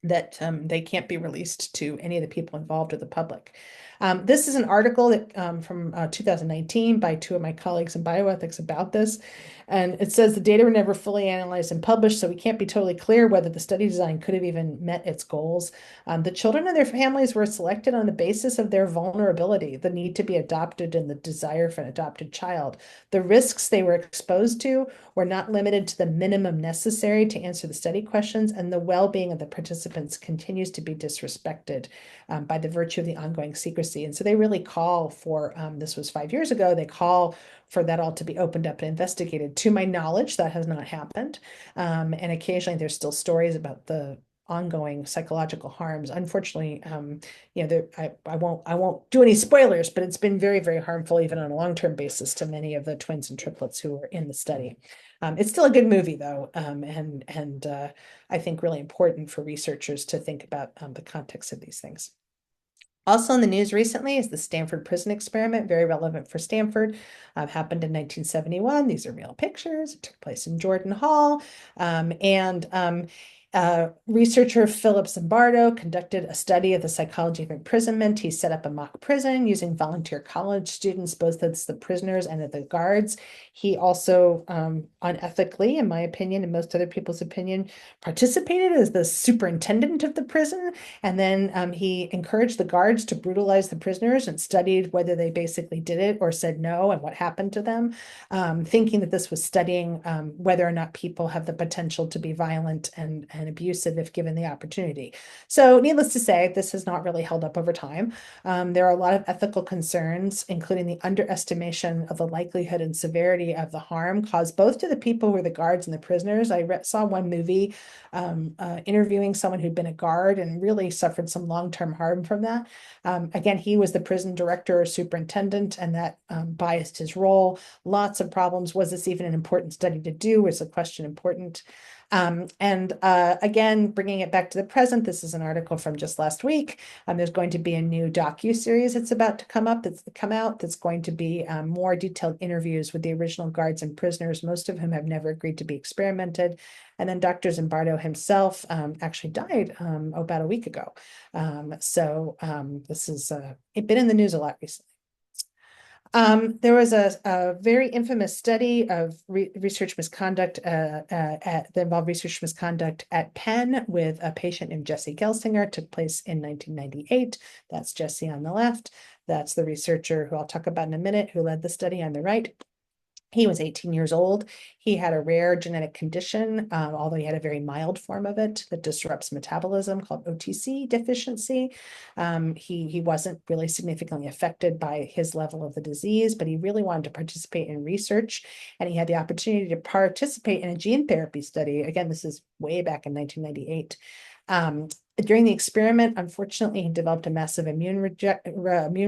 Speaker 2: that they can't be released to any of the people involved or the public. This is an article that from 2019 by two of my colleagues in bioethics about this. And it says the data were never fully analyzed and published, so we can't be totally clear whether the study design could have even met its goals. The children and their families were selected on the basis of their vulnerability, the need to be adopted, and the desire for an adopted child. The risks they were exposed to were not limited to the minimum necessary to answer the study questions, and the well-being of the participants continues to be disrespected by the virtue of the ongoing secrecy. And so they really call for, this was 5 years ago, they call for that all to be opened up and investigated. To my knowledge, that has not happened. And occasionally there's still stories about the ongoing psychological harms. Unfortunately, I won't do any spoilers, but it's been very, very harmful, even on a long-term basis, to many of the twins and triplets who were in the study. It's still a good movie, though, and I think really important for researchers to think about the context of these things. Also in the news recently is the Stanford prison experiment, very relevant for Stanford. Happened in 1971. These are real pictures. It took place in Jordan Hall. Researcher Philip Zimbardo conducted a study of the psychology of imprisonment. He set up a mock prison using volunteer college students, both as the prisoners and as the guards. He also, unethically, in my opinion, and most other people's opinion, participated as the superintendent of the prison. And then he encouraged the guards to brutalize the prisoners and studied whether they basically did it or said no and what happened to them, thinking that this was studying whether or not people have the potential to be violent and and abusive if given the opportunity. So needless to say, this has not really held up over time. There are a lot of ethical concerns, including the underestimation of the likelihood and severity of the harm caused both to the people who were the guards and the prisoners. I saw one movie interviewing someone who'd been a guard and really suffered some long-term harm from that. Again, he was the prison director or superintendent, and that biased his role. Lots of problems. Was this even an important study to do? Was the question important? Again, bringing it back to the present, this is an article from just last week. There's going to be a new docu-series that's about to come out that's going to be more detailed interviews with the original guards and prisoners, most of whom have never agreed to be experimented. And then Dr. Zimbardo himself actually died about a week ago. This has been in the news a lot recently. There was a very infamous study of research misconduct that involved research misconduct at Penn with a patient named Jesse Gelsinger. Took place in 1998. That's Jesse on the left. That's the researcher who I'll talk about in a minute, who led the study on the right. He was 18 years old. He had a rare genetic condition, although he had a very mild form of it that disrupts metabolism called OTC deficiency. He wasn't really significantly affected by his level of the disease, but he really wanted to participate in research, and he had the opportunity to participate in a gene therapy study. Again, this is way back in 1998. During the experiment, unfortunately, he developed a massive immune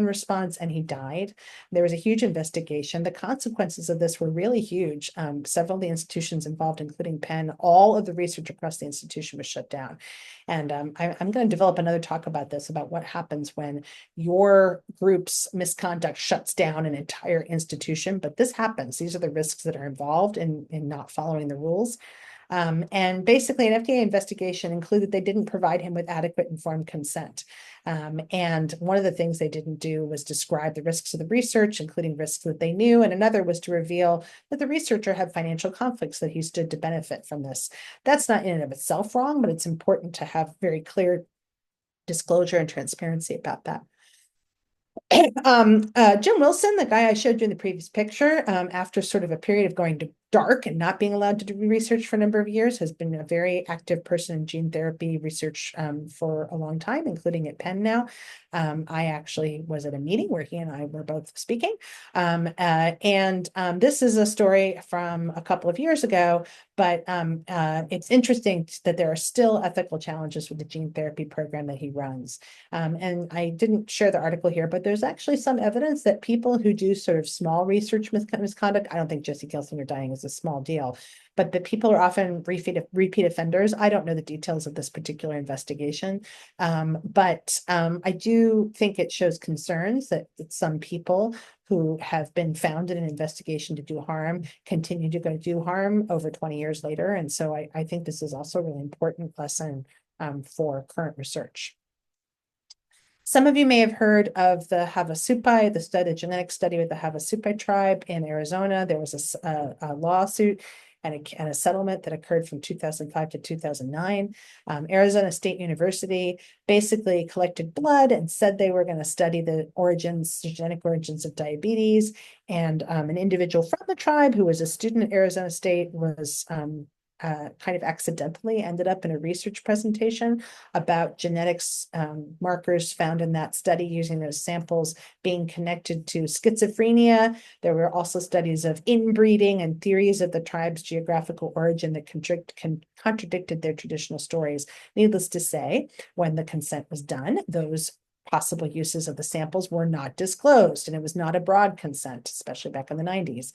Speaker 2: response and he died. There was a huge investigation. The consequences of this were really huge. Several of the institutions involved, including Penn, all of the research across the institution was shut down. And I'm going to develop another talk about this, about what happens when your group's misconduct shuts down an entire institution. But this happens. These are the risks that are involved in not following the rules. And basically, an FDA investigation included they didn't provide him with adequate informed consent. And one of the things they didn't do was describe the risks of the research, including risks that they knew. And another was to reveal that the researcher had financial conflicts that he stood to benefit from this. That's not in and of itself wrong, but it's important to have very clear disclosure and transparency about that. Jim Wilson, the guy I showed you in the previous picture, after sort of a period of going to dark and not being allowed to do research for a number of years, has been a very active person in gene therapy research for a long time, including at Penn now. I actually was at a meeting where he and I were both speaking. This is a story from a couple of years ago, but it's interesting that there are still ethical challenges with the gene therapy program that he runs. And I didn't share the article here, but there's actually some evidence that people who do sort of small research misconduct, I don't think Jesse Gelsinger dying is a small deal, but the people are often repeat offenders. I don't know the details of this particular investigation, but I do think it shows concerns that some people who have been found in an investigation to do harm continue to go do harm over 20 years later. And so I think this is also a really important lesson for current research. Some of you may have heard of the Havasupai, the genetic study with the Havasupai tribe in Arizona. There was a lawsuit and a settlement that occurred from 2005 to 2009. Arizona State University basically collected blood and said they were going to study the genetic origins of diabetes. And an individual from the tribe who was a student at Arizona State was kind of accidentally ended up in a research presentation about genetics markers found in that study using those samples being connected to schizophrenia. There were also studies of inbreeding and theories of the tribe's geographical origin that contradicted their traditional stories. Needless to say, when the consent was done, those possible uses of the samples were not disclosed, and it was not a broad consent, especially back in the 90s.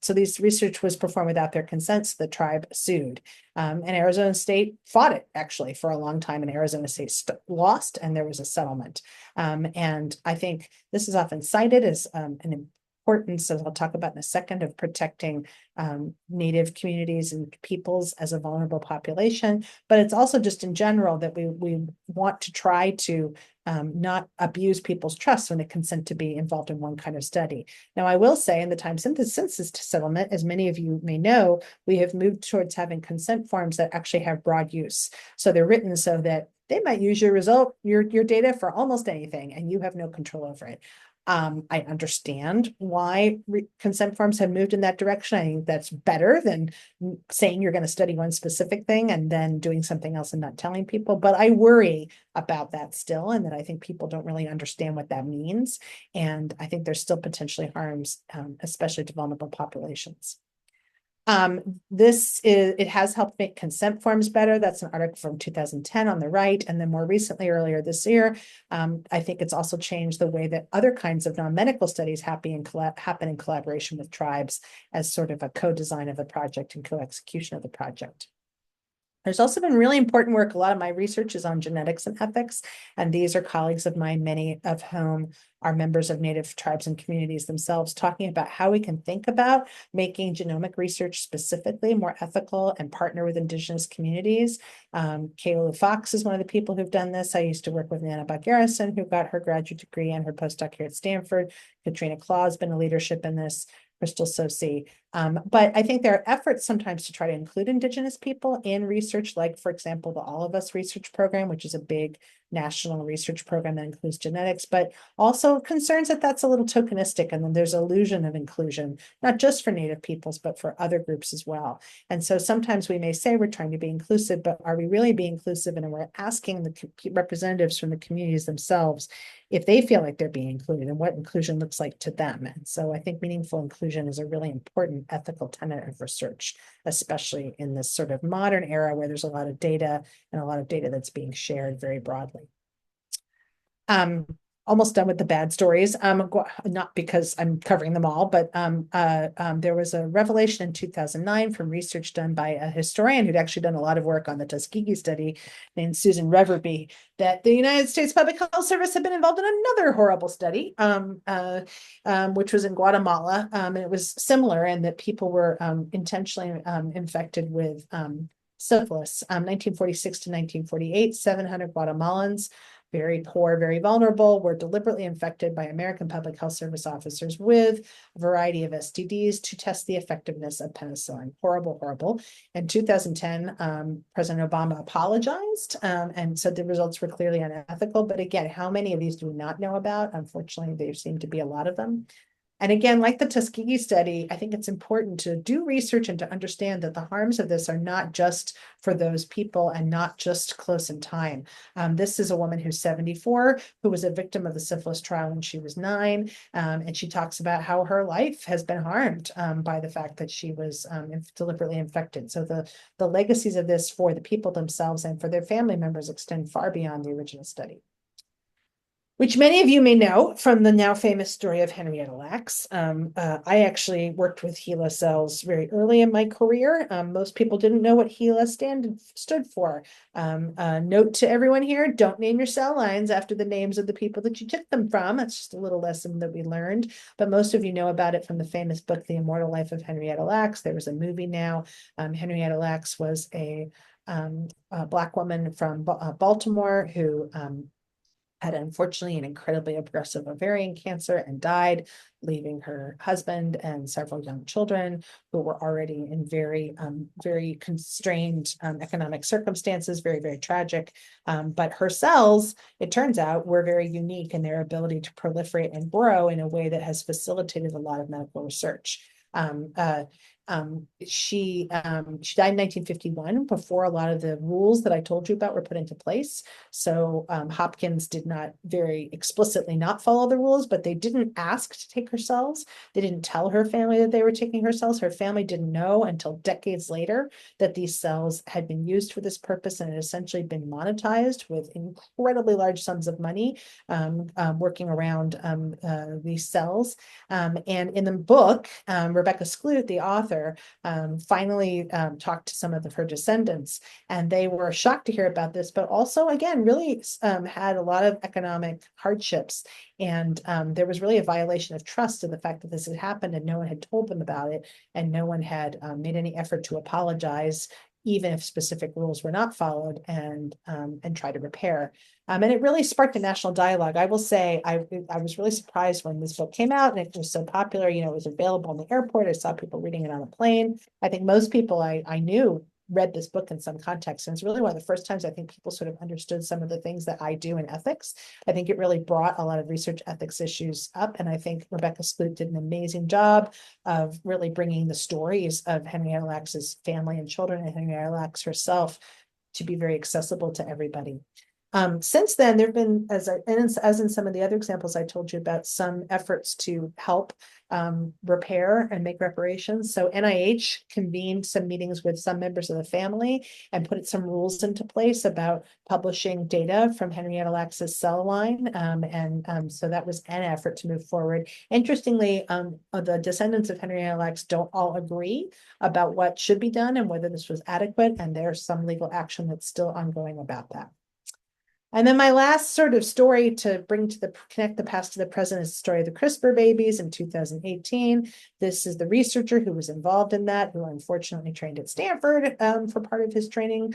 Speaker 2: So this research was performed without their consent, so the tribe sued. And Arizona State fought it actually for a long time, and Arizona State lost, and there was a settlement. And I think this is often cited as an importance, as I'll talk about in a second, of protecting Native communities and peoples as a vulnerable population. But it's also just in general that we want to try to not abuse people's trust when they consent to be involved in one kind of study. Now, I will say in the time since this settlement, as many of you may know, we have moved towards having consent forms that actually have broad use. So they're written so that they might use your data for almost anything, and you have no control over it. I understand why consent forms have moved in that direction. I think that's better than saying you're going to study one specific thing and then doing something else and not telling people. But I worry about that still, and that I think people don't really understand what that means. And I think there's still potentially harms, especially to vulnerable populations. It has helped make consent forms better. That's an article from 2010 on the right. And then more recently, earlier this year, I think it's also changed the way that other kinds of non-medical studies happen in collaboration with tribes as sort of a co-design of the project and co-execution of the project. There's also been really important work. A lot of my research is on genetics and ethics, and these are colleagues of mine, many of whom are members of Native tribes and communities themselves, talking about how we can think about making genomic research specifically more ethical and partner with Indigenous communities. Kayla Fox is one of the people who've done this. I used to work with Nana Buck-Garrison, who got her graduate degree and her postdoc here at Stanford. Katrina Claw has been a leadership in this. Crystal Sosi. But I think there are efforts sometimes to try to include Indigenous people in research, like, for example, the All of Us research program, which is a big national research program that includes genetics, but also concerns that that's a little tokenistic, and then there's illusion of inclusion, not just for Native peoples, but for other groups as well. And so sometimes we may say we're trying to be inclusive, but are we really being inclusive? And we're asking the representatives from the communities themselves if they feel like they're being included and what inclusion looks like to them. And so I think meaningful inclusion is a really important ethical tenet of research, especially in this sort of modern era where there's a lot of data and a lot of data that's being shared very broadly. Almost done with the bad stories, not because I'm covering them all, but there was a revelation in 2009 from research done by a historian who'd actually done a lot of work on the Tuskegee study named Susan Reverby, that the United States Public Health Service had been involved in another horrible study, which was in Guatemala. And it was similar in that people were intentionally infected with syphilis. 1946 to 1948, 700 Guatemalans, very poor, very vulnerable, were deliberately infected by American Public Health Service officers with a variety of STDs to test the effectiveness of penicillin. Horrible, horrible. In 2010, President Obama apologized and said the results were clearly unethical. But again, how many of these do we not know about? Unfortunately, there seem to be a lot of them. And again, like the Tuskegee study, I think it's important to do research and to understand that the harms of this are not just for those people and not just close in time. This is a woman who's 74, who was a victim of the syphilis trial when she was 9. And she talks about how her life has been harmed by the fact that she was deliberately infected. So the legacies of this for the people themselves and for their family members extend far beyond the original study, which many of you may know from the now famous story of Henrietta Lacks. I actually worked with HeLa cells very early in my career. Most people didn't know what HeLa stood for. Note to everyone here, don't name your cell lines after the names of the people that you took them from. That's just a little lesson that we learned. But most of you know about it from the famous book, The Immortal Life of Henrietta Lacks. There was a movie now. Henrietta Lacks was a Black woman from Baltimore who had unfortunately an incredibly aggressive ovarian cancer and died, leaving her husband and several young children who were already in very constrained economic circumstances, very, very tragic. But her cells, it turns out, were very unique in their ability to proliferate and grow in a way that has facilitated a lot of medical research. She died in 1951 before a lot of the rules that I told you about were put into place. So Hopkins did not very explicitly not follow the rules, but they didn't ask to take her cells. They didn't tell her family that they were taking her cells. Her family didn't know until decades later that these cells had been used for this purpose and had essentially been monetized with incredibly large sums of money working around these cells. And in the book, Rebecca Skloot, the author, finally talked to some of her descendants, and they were shocked to hear about this, but also, again, really had a lot of economic hardships. And there was really a violation of trust in the fact that this had happened and no one had told them about it, and no one had made any effort to apologize, even if specific rules were not followed, and try to repair. And it really sparked a national dialogue. I will say, I was really surprised when this book came out and it was so popular. You know, it was available in the airport. I saw people reading it on a plane. I think most people I knew read this book in some context. And it's really one of the first times I think people sort of understood some of the things that I do in ethics. I think it really brought a lot of research ethics issues up. And I think Rebecca Skloot did an amazing job of really bringing the stories of Henrietta Lacks's family and children and Henrietta Lacks herself to be very accessible to everybody. Since then, there have been, as in some of the other examples I told you about, some efforts to help repair and make reparations. So NIH convened some meetings with some members of the family and put some rules into place about publishing data from Henrietta Lacks's cell line. So that was an effort to move forward. Interestingly, the descendants of Henrietta Lacks don't all agree about what should be done and whether this was adequate. And there's some legal action that's still ongoing about that. And then my last sort of story to bring to connect the past to the present is the story of the CRISPR babies in 2018. This is the researcher who was involved in that, who unfortunately trained at Stanford for part of his training.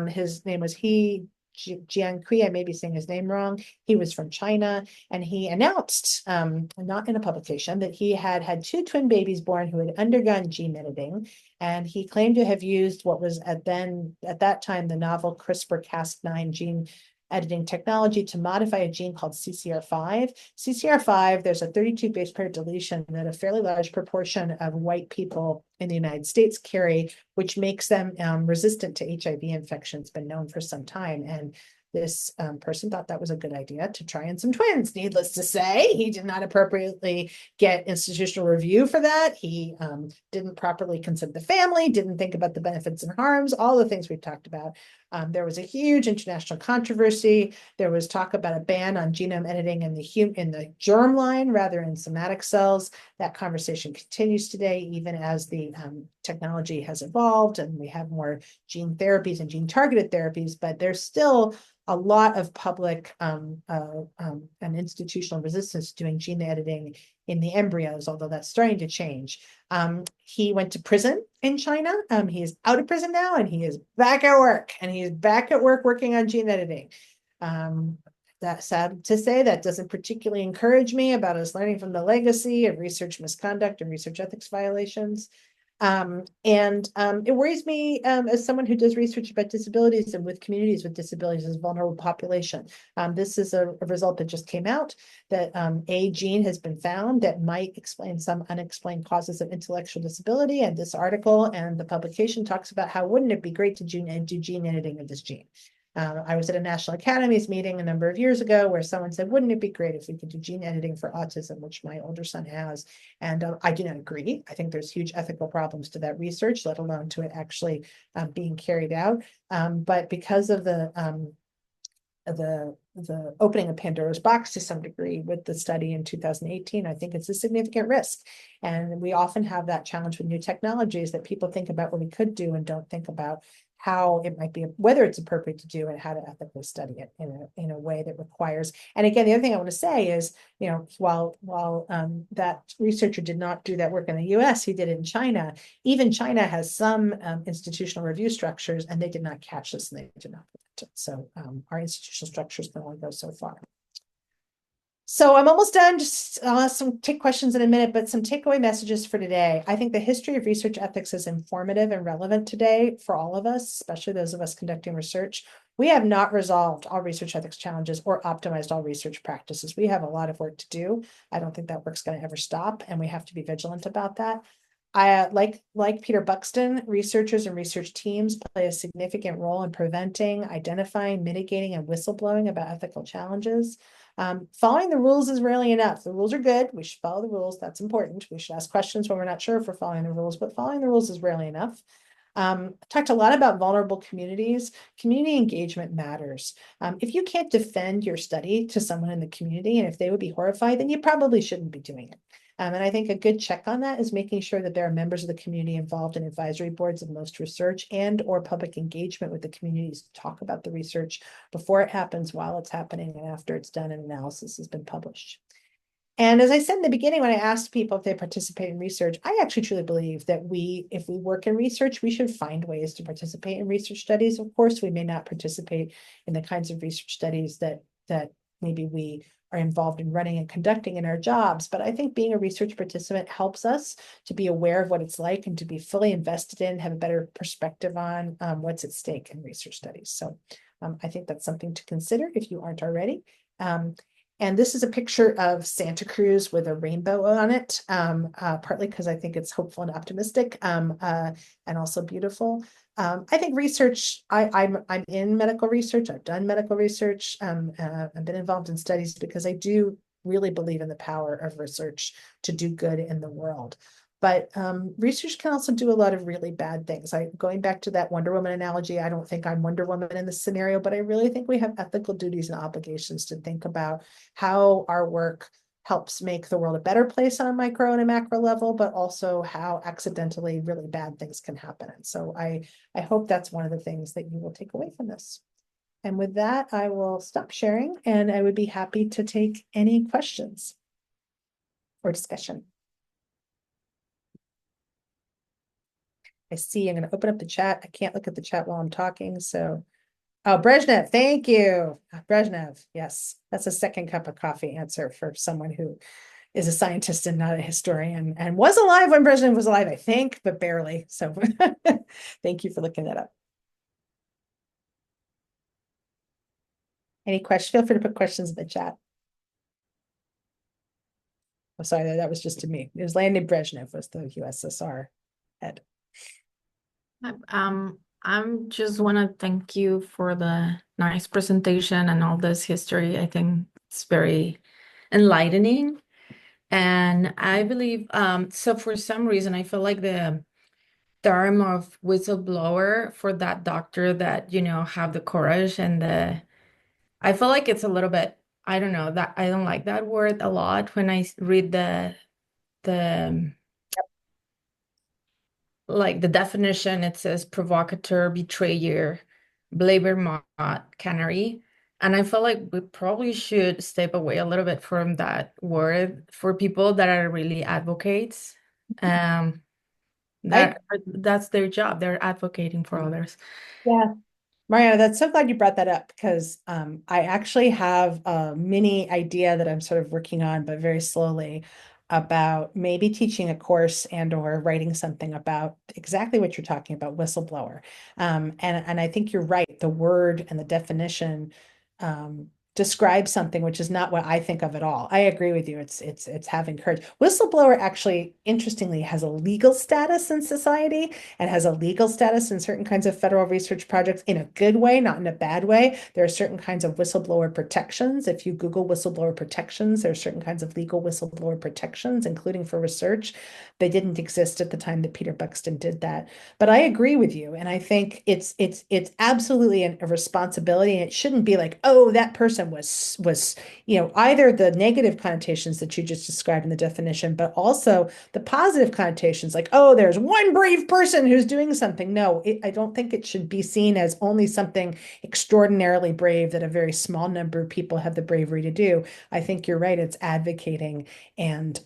Speaker 2: His name was Jiankui, I may be saying his name wrong. He was from China, and he announced, not in a publication, that he had two twin babies born who had undergone gene editing. And he claimed to have used what was at that time the novel CRISPR-Cas9 gene editing technology to modify a gene called CCR5. CCR5, there's a 32 base pair deletion that a fairly large proportion of white people in the United States carry, which makes them resistant to HIV infection. It's been known for some time. And this person thought that was a good idea to try in some twins. Needless to say, he did not appropriately get institutional review for that. He didn't properly consult the family, didn't think about the benefits and harms, all the things we've talked about. There was a huge international controversy. There was talk about a ban on genome editing in the germline rather than somatic cells. That conversation continues today, even as the technology has evolved and we have more gene therapies and gene-targeted therapies, but there's still a lot of public and institutional resistance to doing gene editing in the embryos, although that's starting to change. He went to prison in China. He is out of prison now, and he is back at work, working on gene editing. That's sad to say. That doesn't particularly encourage me about us learning from the legacy of research misconduct and research ethics violations. It worries me as someone who does research about disabilities and with communities with disabilities as a vulnerable population. This is a result that just came out that a gene has been found that might explain some unexplained causes of intellectual disability. And this article and the publication talks about how wouldn't it be great to do gene editing of this gene. I was at a National Academies meeting a number of years ago where someone said, wouldn't it be great if we could do gene editing for autism, which my older son has? And I do not agree. I think there's huge ethical problems to that research, let alone to it actually being carried out. But because of the opening of Pandora's box to some degree with the study in 2018, I think it's a significant risk. And we often have that challenge with new technologies that people think about what we could do and don't think about how it might be, whether it's appropriate to do and how to ethically study it in a way that requires. And again, the other thing I want to say is, while that researcher did not do that work in the US, he did it in China. Even China has some institutional review structures, and they did not catch this and they did not prevent it. So our institutional structures can only go so far. So I'm almost done. Just take questions in a minute, but some takeaway messages for today. I think the history of research ethics is informative and relevant today for all of us, especially those of us conducting research. We have not resolved all research ethics challenges or optimized all research practices. We have a lot of work to do. I don't think that work's going to ever stop, and we have to be vigilant about that. Like Peter Buxton, researchers and research teams play a significant role in preventing, identifying, mitigating, and whistleblowing about ethical challenges. Following the rules is rarely enough. The rules are good. We should follow the rules. That's important. We should ask questions when we're not sure if we're following the rules, but following the rules is rarely enough. Talked a lot about vulnerable communities. Community engagement matters. If you can't defend your study to someone in the community, and if they would be horrified, then you probably shouldn't be doing it. And I think a good check on that is making sure that there are members of the community involved in advisory boards of most research and or public engagement with the communities to talk about the research before it happens, while it's happening, and after it's done and analysis has been published. And as I said in the beginning, when I asked people if they participate in research, I actually truly believe that if we work in research, we should find ways to participate in research studies. Of course, we may not participate in the kinds of research studies that maybe we are involved in running and conducting in our jobs. But I think being a research participant helps us to be aware of what it's like and to be fully invested in, have a better perspective on what's at stake in research studies. So I think that's something to consider if you aren't already. And this is a picture of Santa Cruz with a rainbow on it, partly because I think it's hopeful and optimistic, and also beautiful. I think research, I'm in medical research. I've done medical research. I've been involved in studies because I do really believe in the power of research to do good in the world. But research can also do a lot of really bad things. Going back to that Wonder Woman analogy, I don't think I'm Wonder Woman in this scenario, but I really think we have ethical duties and obligations to think about how our work helps make the world a better place on a micro and a macro level, but also how accidentally really bad things can happen. And so I hope that's one of the things that you will take away from this. And with that, I will stop sharing and I would be happy to take any questions or discussion. I see, I'm going to open up the chat. I can't look at the chat while I'm talking. So, oh, Brezhnev, thank you. Brezhnev, yes, that's a second cup of coffee answer for someone who is a scientist and not a historian and was alive when Brezhnev was alive, I think, but barely. So thank you for looking that up. Any questions? Feel free to put questions in the chat. Oh, sorry, that was just to me. It was Leonid Brezhnev was the USSR head.
Speaker 3: I'm just want to thank you for the nice presentation and all this history. I think it's very enlightening. And I believe, so for some reason, I feel like the term of whistleblower for that doctor that, have the courage and I feel like it's a little bit, I don't know, that I don't like that word a lot when I read the like the definition. It says provocateur, betrayer, blabbermouth, canary. And I feel like we probably should step away a little bit from that word for people that are really advocates. That's their job. They're advocating for others.
Speaker 2: Yeah. Mariana, that's so glad you brought that up because I actually have a mini idea that I'm sort of working on, but very slowly, about maybe teaching a course and or writing something about exactly what you're talking about, whistleblower. And I think you're right. The word and the definition describes something which is not what I think of at all. I agree with you. It's having courage. Whistleblower actually, interestingly, has a legal status in society and has a legal status in certain kinds of federal research projects in a good way, not in a bad way. There are certain kinds of whistleblower protections. If you Google whistleblower protections, there are certain kinds of legal whistleblower protections, including for research. They didn't exist at the time that Peter Buxton did that. But I agree with you. And I think it's absolutely a responsibility. And it shouldn't be like, oh, that person was either the negative connotations that you just described in the definition, but also the positive connotations like, oh, there's one brave person who's doing something. No, I don't think it should be seen as only something extraordinarily brave that a very small number of people have the bravery to do. I think you're right. It's advocating and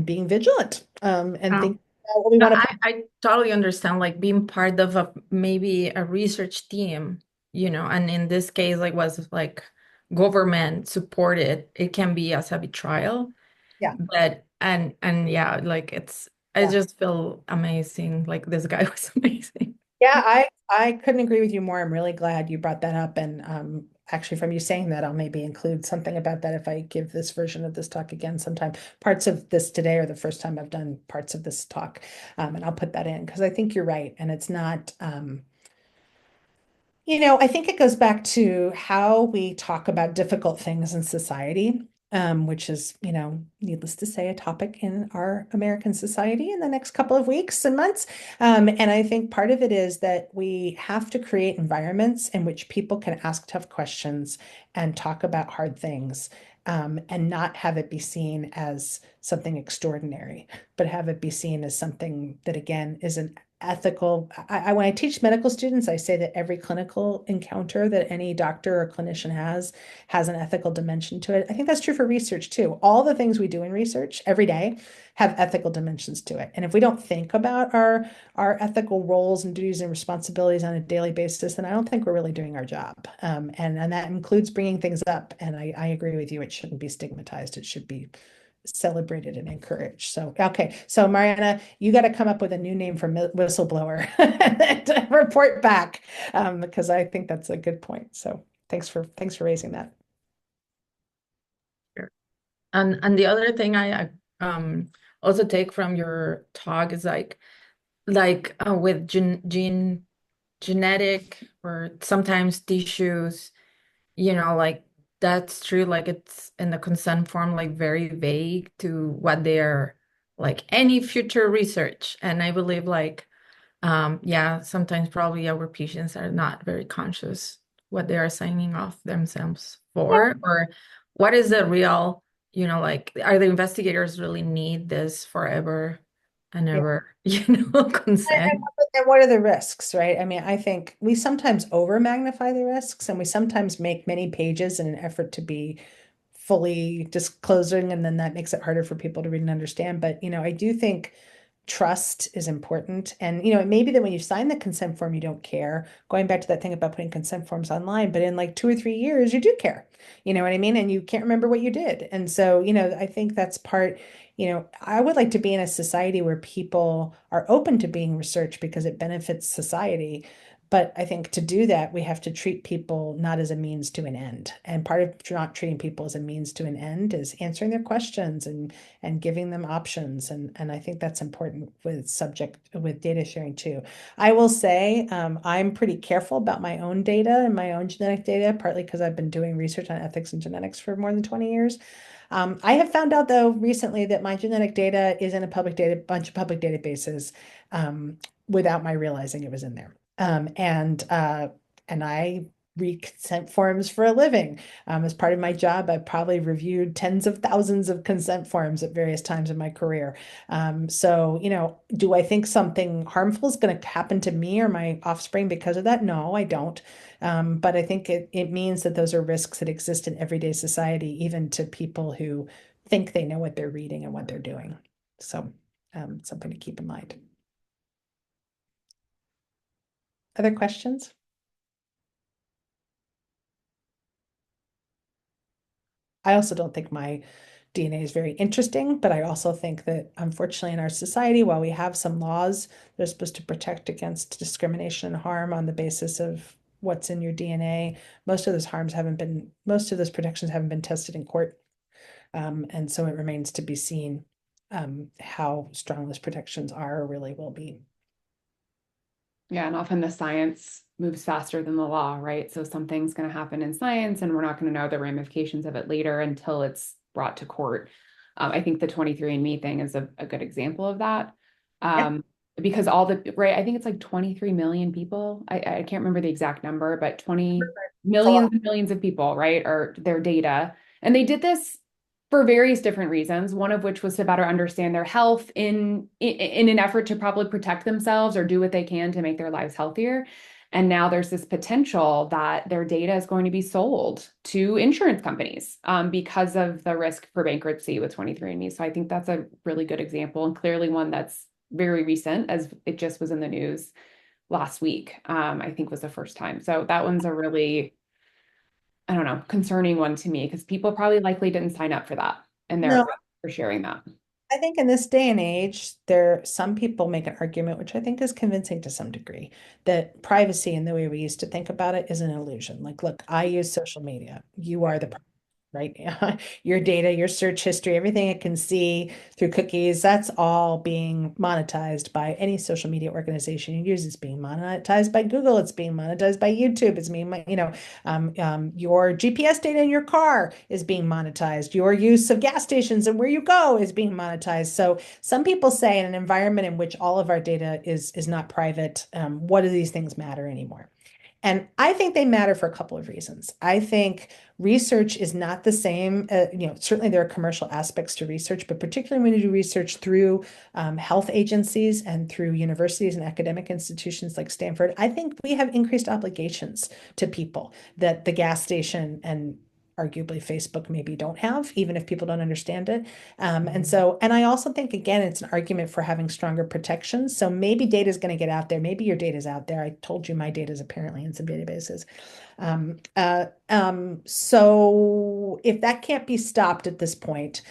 Speaker 2: being vigilant and think what we want to.
Speaker 3: I totally understand, like being part of maybe a research team, and in this case, like was like government supported. It can be as a betrayal,
Speaker 2: Yeah.
Speaker 3: but and yeah, like I just feel amazing. Like this guy was amazing.
Speaker 2: Yeah, I couldn't agree with you more. I'm really glad you brought that up. And actually, from you saying that, I'll maybe include something about that if I give this version of this talk again sometime. Parts of this today are the first time I've done parts of this talk. And I'll put that in because I think you're right. And it's not, I think it goes back to how we talk about difficult things in society, which is, needless to say, a topic in our American society in the next couple of weeks and months. And I think part of it is that we have to create environments in which people can ask tough questions and talk about hard things, and not have it be seen as something extraordinary, but have it be seen as something that, again, is ethical. When I teach medical students, I say that every clinical encounter that any doctor or clinician has an ethical dimension to it. I think that's true for research too. All the things we do in research every day have ethical dimensions to it. And if we don't think about our ethical roles and duties and responsibilities on a daily basis, then I don't think we're really doing our job. And that includes bringing things up. And I agree with you. It shouldn't be stigmatized. It should be celebrated and encouraged. So, okay. So Mariana, you got to come up with a new name for whistleblower to report back, because I think that's a good point. So thanks for raising that.
Speaker 3: Sure. And the other thing I also take from your talk is with genetic or sometimes tissues, like that's true. Like it's in the consent form, like very vague to what they're like any future research. And I believe yeah, sometimes probably our patients are not very conscious what they are signing off themselves for, or what is the real, like are the investigators really need this forever and
Speaker 2: Yeah.
Speaker 3: ever, consent?
Speaker 2: And what are the risks, right? I mean, I think we sometimes over magnify the risks and we sometimes make many pages in an effort to be fully disclosing, and then that makes it harder for people to read and understand. But, I do think trust is important. And, it may be that when you sign the consent form, you don't care. Going back to that thing about putting consent forms online, but in like 2 or 3 years, you do care. You know what I mean? And you can't remember what you did. And so, I think that's part, I would like to be in a society where people are open to being researched because it benefits society. But I think to do that, we have to treat people not as a means to an end. And part of not treating people as a means to an end is answering their questions and giving them options. And I think that's important with data sharing too. I will say I'm pretty careful about my own data and my own genetic data, partly because I've been doing research on ethics and genetics for more than 20 years. I have found out though recently that my genetic data is in a bunch of public databases, without my realizing it was in there. And I read consent forms for a living. As part of my job, I probably reviewed tens of thousands of consent forms at various times in my career. So, do I think something harmful is going to happen to me or my offspring because of that? No, I don't. But I think it means that those are risks that exist in everyday society, even to people who think they know what they're reading and what they're doing. So, something to keep in mind. Other questions? I also don't think my DNA is very interesting, but I also think that unfortunately in our society, while we have some laws that are supposed to protect against discrimination and harm on the basis of what's in your DNA, most of those protections haven't been tested in court. And so it remains to be seen how strong those protections are or really will be.
Speaker 1: Yeah, and often the science moves faster than the law, right? So something's going to happen in science and we're not going to know the ramifications of it later until it's brought to court. I think the 23andMe thing is a good example of that. Because right, I think it's like 23 million people. I can't remember the exact number, but 20 millions and millions of people, right, are their data. And they did this for various different reasons, one of which was to better understand their health in an effort to probably protect themselves or do what they can to make their lives healthier. And now there's this potential that their data is going to be sold to insurance companies because of the risk for bankruptcy with 23andMe. So I think that's a really good example and clearly one that's very recent, as it just was in the news last week, I think was the first time. So that one's a really, I don't know, concerning one to me because people probably likely didn't sign up for that and they're
Speaker 2: No,
Speaker 1: for sharing that.
Speaker 2: I think in this day and age, some people make an argument, which I think is convincing to some degree, that privacy and the way we used to think about it is an illusion. Like, look, I use social media. You are the right? Your data, your search history, everything it can see through cookies, that's all being monetized by any social media organization you use. It's being monetized by Google. It's being monetized by YouTube. It's being, your GPS data in your car is being monetized. Your use of gas stations and where you go is being monetized. So some people say in an environment in which all of our data is not private, what do these things matter anymore? And I think they matter for a couple of reasons. I think research is not the same. Certainly there are commercial aspects to research, but particularly when you do research through health agencies and through universities and academic institutions like Stanford, I think we have increased obligations to people that the gas station and arguably Facebook maybe don't have, even if people don't understand it. And I also think, again, it's an argument for having stronger protections. So maybe data is going to get out there. Maybe your data is out there. I told you my data is apparently in some databases. So if that can't be stopped at this point,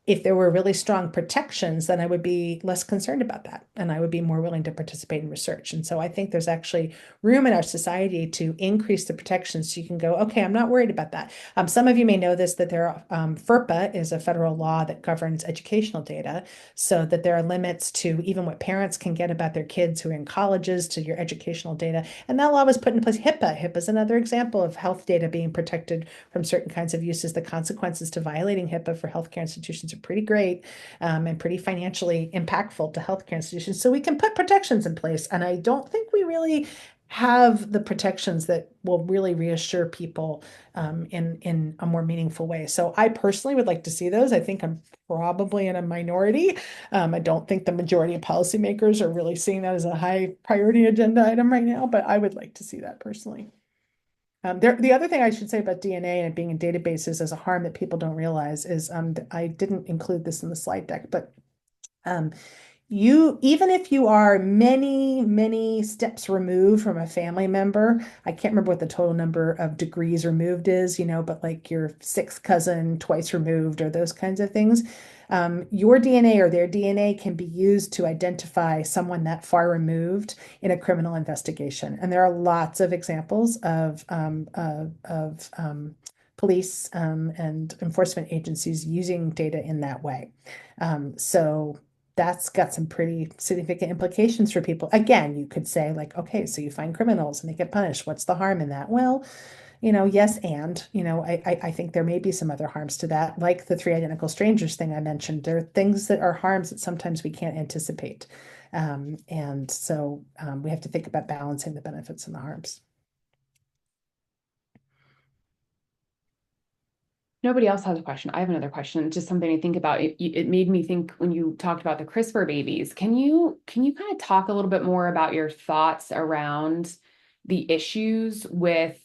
Speaker 2: if there were really strong protections, then I would be less concerned about that, and I would be more willing to participate in research. And so I think there's actually room in our society to increase the protections so you can go, okay, I'm not worried about that. Some of you may know this, that FERPA is a federal law that governs educational data, so that there are limits to even what parents can get about their kids who are in colleges to your educational data. And that law was put in place. HIPAA is another example of health data being protected from certain kinds of uses. The consequences to violating HIPAA for healthcare institutions are pretty great, and pretty financially impactful to healthcare institutions. So we can put protections in place. And I don't think we really have the protections that will really reassure people in a more meaningful way. So I personally would like to see those. I think I'm probably in a minority. I don't think the majority of policymakers are really seeing that as a high priority agenda item right now, but I would like to see that personally. The other thing I should say about DNA and it being in databases as a harm that people don't realize is I didn't include this in the slide deck, but even if you are many, many steps removed from a family member, I can't remember what the total number of degrees removed is, but like your sixth cousin twice removed or those kinds of things, your DNA or their DNA can be used to identify someone that far removed in a criminal investigation. And there are lots of examples of police and enforcement agencies using data in that way. So that's got some pretty significant implications for people. Again, you could say like, okay, so you find criminals and they get punished. What's the harm in that? Well, yes, and I think there may be some other harms to that, like the three identical strangers thing I mentioned. There are things that are harms that sometimes we can't anticipate. And so we have to think about balancing the benefits and the harms.
Speaker 1: Nobody else has a question. I have another question, just something to think about. It made me think when you talked about the CRISPR babies. Can you kind of talk a little bit more about your thoughts around the issues with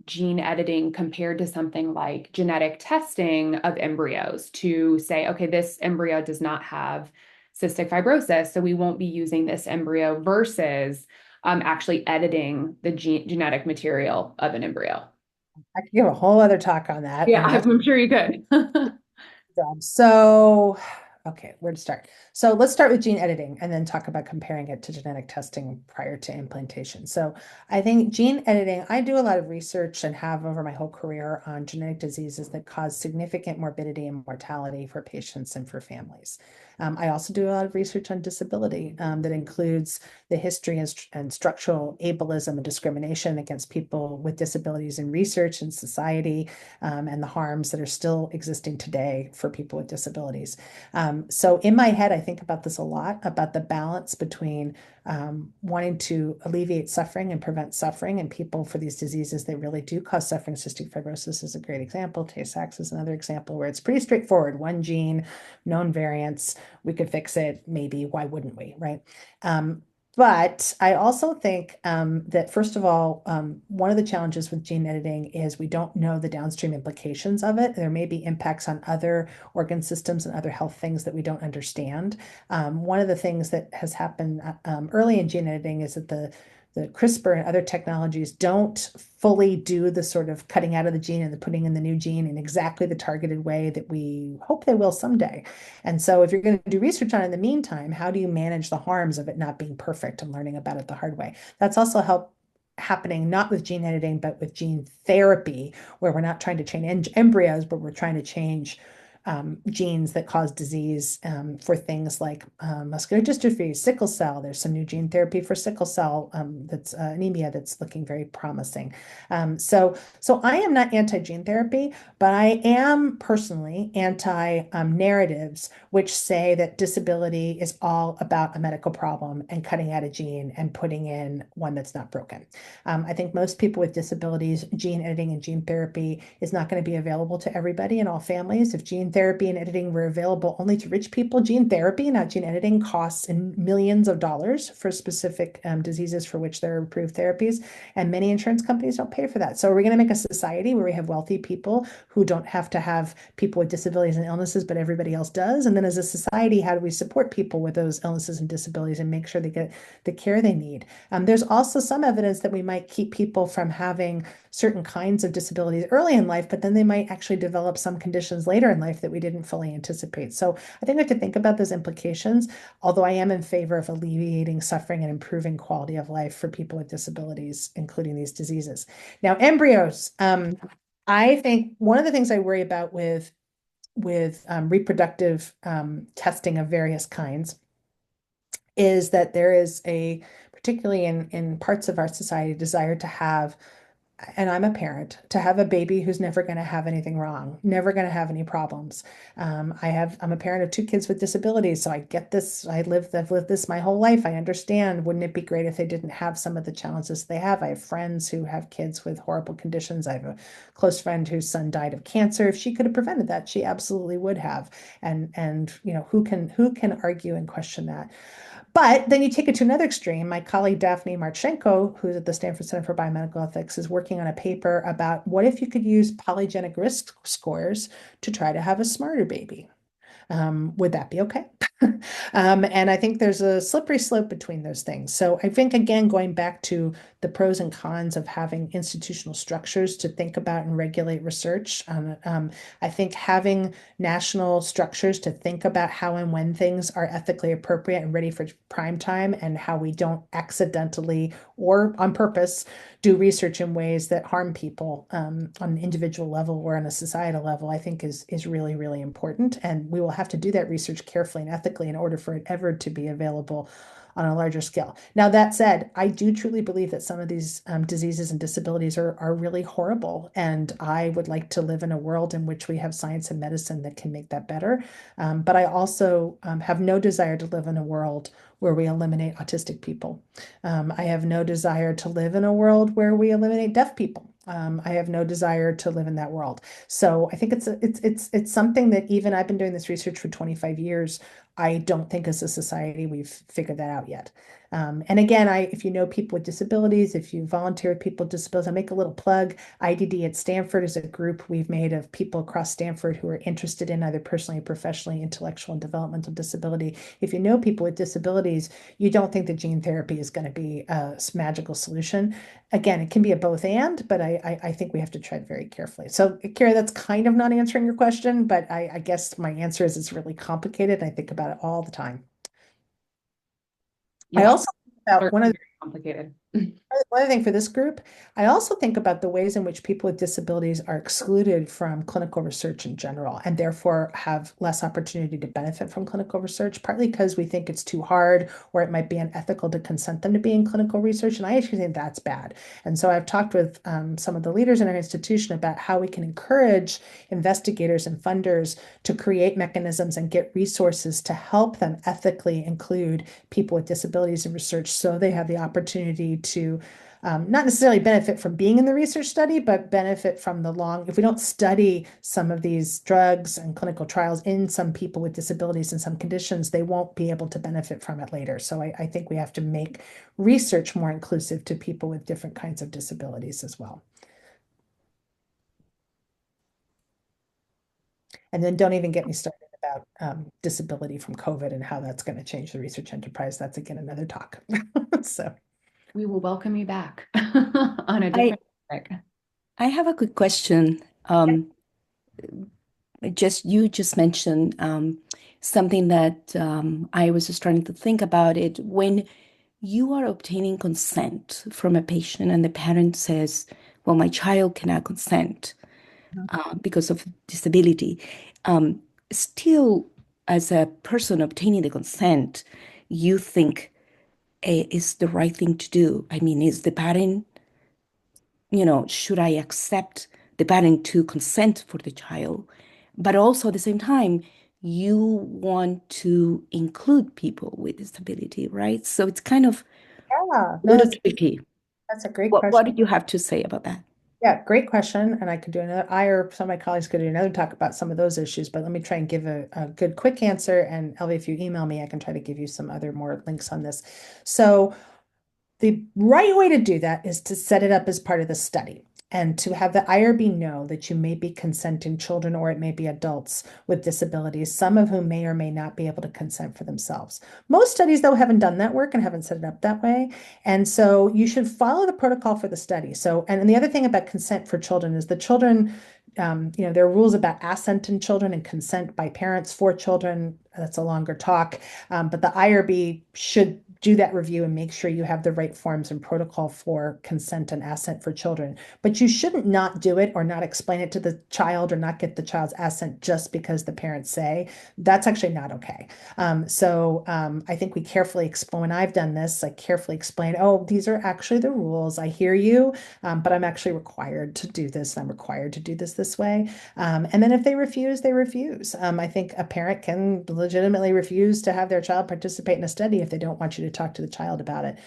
Speaker 1: gene editing compared to something like genetic testing of embryos to say, okay, this embryo does not have cystic fibrosis, so we won't be using this embryo versus actually editing the genetic material of an embryo?
Speaker 2: I could give a whole other talk on that.
Speaker 1: Yeah, I'm sure you could.
Speaker 2: So, okay, where to start? So let's start with gene editing and then talk about comparing it to genetic testing prior to implantation. So I think gene editing, I do a lot of research and have over my whole career on genetic diseases that cause significant morbidity and mortality for patients and for families. I also do a lot of research on disability that includes the history and structural ableism and discrimination against people with disabilities in research and society, and the harms that are still existing today for people with disabilities. So in my head, I think about this a lot, about the balance between wanting to alleviate suffering and prevent suffering in people for these diseases that really do cause suffering. Cystic fibrosis is a great example. Tay-Sachs is another example where it's pretty straightforward. One gene, known variants, we could fix it. Maybe, why wouldn't we, right? But I also think that, first of all, one of the challenges with gene editing is we don't know the downstream implications of it. There may be impacts on other organ systems and other health things that we don't understand. One of the things that has happened early in gene editing is that the CRISPR and other technologies don't fully do the sort of cutting out of the gene and the putting in the new gene in exactly the targeted way that we hope they will someday. And so if you're going to do research on it in the meantime, how do you manage the harms of it not being perfect and learning about it the hard way? That's also happening not with gene editing, but with gene therapy, where we're not trying to change embryos, but we're trying to change genes that cause disease for things like muscular dystrophy, sickle cell. There's some new gene therapy for sickle cell that's anemia that's looking very promising. So I am not anti-gene therapy, but I am personally anti-narratives which say that disability is all about a medical problem and cutting out a gene and putting in one that's not broken. I think most people with disabilities, gene editing and gene therapy is not going to be available to everybody in all families. If gene therapy and editing were available only to rich people, gene therapy, not gene editing, costs in millions of dollars for specific diseases for which there are approved therapies, and many insurance companies don't pay for that. So are we going to make a society where we have wealthy people who don't have to have people with disabilities and illnesses, but everybody else does? And then as a society, how do we support people with those illnesses and disabilities and make sure they get the care they need? There's also some evidence that we might keep people from having certain kinds of disabilities early in life, but then they might actually develop some conditions later in life that we didn't fully anticipate. So I think we have to think about those implications, although I am in favor of alleviating suffering and improving quality of life for people with disabilities, including these diseases. Now, embryos. I think one of the things I worry about with reproductive testing of various kinds is that there is a, particularly in parts of our society, desire to have, and I'm a parent, to have a baby who's never going to have anything wrong, never going to have any problems. I'm a parent of 2 kids with disabilities, so I get this. I've lived this my whole life. I understand. Wouldn't it be great if they didn't have some of the challenges they have? I have friends who have kids with horrible conditions. I have a close friend whose son died of cancer. If she could have prevented that, she absolutely would have. And who can argue and question that? But then you take it to another extreme. My colleague Daphne Marchenko, who's at the Stanford Center for Biomedical Ethics, is working on a paper about what if you could use polygenic risk scores to try to have a smarter baby. Would that be okay? And I think there's a slippery slope between those things. So I think, again, going back to the pros and cons of having institutional structures to think about and regulate research, I think having national structures to think about how and when things are ethically appropriate and ready for prime time, and how we don't accidentally or on purpose do research in ways that harm people on an individual level or on a societal level, I think is really, really important. And we will have to do that research carefully and ethically in order for it ever to be available on a larger scale. Now, that said, I do truly believe that some of these diseases and disabilities are really horrible. And I would like to live in a world in which we have science and medicine that can make that better. But I also have no desire to live in a world where we eliminate autistic people. I have no desire to live in a world where we eliminate deaf people. I have no desire to live in that world. So I think it's something that, even I've been doing this research for 25 years, I don't think as a society we've figured that out yet. And again, if you know people with disabilities, if you volunteer with people with disabilities, I'll make a little plug. IDD at Stanford is a group we've made of people across Stanford who are interested in either personally or professionally intellectual and developmental disability. If you know people with disabilities, you don't think that gene therapy is going to be a magical solution. Again, it can be a both and, but I think we have to tread very carefully. So, Kira, that's kind of not answering your question, but I guess my answer is it's really complicated. I think about it all the time. I
Speaker 1: Yeah,
Speaker 2: also think about
Speaker 1: very complicated.
Speaker 2: one other thing for this group, I also think about the ways in which people with disabilities are excluded from clinical research in general, and therefore have less opportunity to benefit from clinical research, partly because we think it's too hard or it might be unethical to consent them to be in clinical research. And I actually think that's bad. And so I've talked with some of the leaders in our institution about how we can encourage investigators and funders to create mechanisms and get resources to help them ethically include people with disabilities in research, so they have the opportunity to not necessarily benefit from being in the research study, but benefit from if we don't study some of these drugs and clinical trials in some people with disabilities and some conditions, they won't be able to benefit from it later. So I think we have to make research more inclusive to people with different kinds of disabilities as well. And then don't even get me started about disability from COVID and how that's going to change the research enterprise. That's, again, another talk. So
Speaker 1: We will welcome you back on a different topic.
Speaker 4: I have a quick question. You just mentioned something that I was starting to think about it. When you are obtaining consent from a patient and the parent says, well, my child cannot consent because of disability, still, as a person obtaining the consent, you think is the right thing to do. I mean, is the parent, should I accept the parent to consent for the child? But also at the same time, you want to include people with disability, right? So it's kind of
Speaker 2: Yeah,
Speaker 4: a
Speaker 2: no,
Speaker 4: little tricky.
Speaker 2: that's a great
Speaker 4: What
Speaker 2: question.
Speaker 4: did you have to say about that?
Speaker 2: Yeah, great question. And I could do another, I or some of my colleagues could do another talk about some of those issues, but let me try and give a good quick answer. And Elvie, if you email me, I can try to give you some other more links on this. So the right way to do that is to set it up as part of the study and to have the IRB know that you may be consenting children or it may be adults with disabilities, some of whom may or may not be able to consent for themselves. Most studies, though, haven't done that work and haven't set it up that way. And so you should follow the protocol for the study. So, and the other thing about consent for children is the children, there are rules about assent in children and consent by parents for children. That's a longer talk. But the IRB should do that review and make sure you have the right forms and protocol for consent and assent for children. But you shouldn't not do it or not explain it to the child or not get the child's assent just because the parents say. That's actually not okay. I think we carefully explain, when I've done this, I carefully explain, oh, these are actually the rules. I hear you, but I'm actually required to do this. I'm required to do this way. And then if they refuse, they refuse. I think a parent can legitimately refuse to have their child participate in a study if they don't want you to talk to the child about it.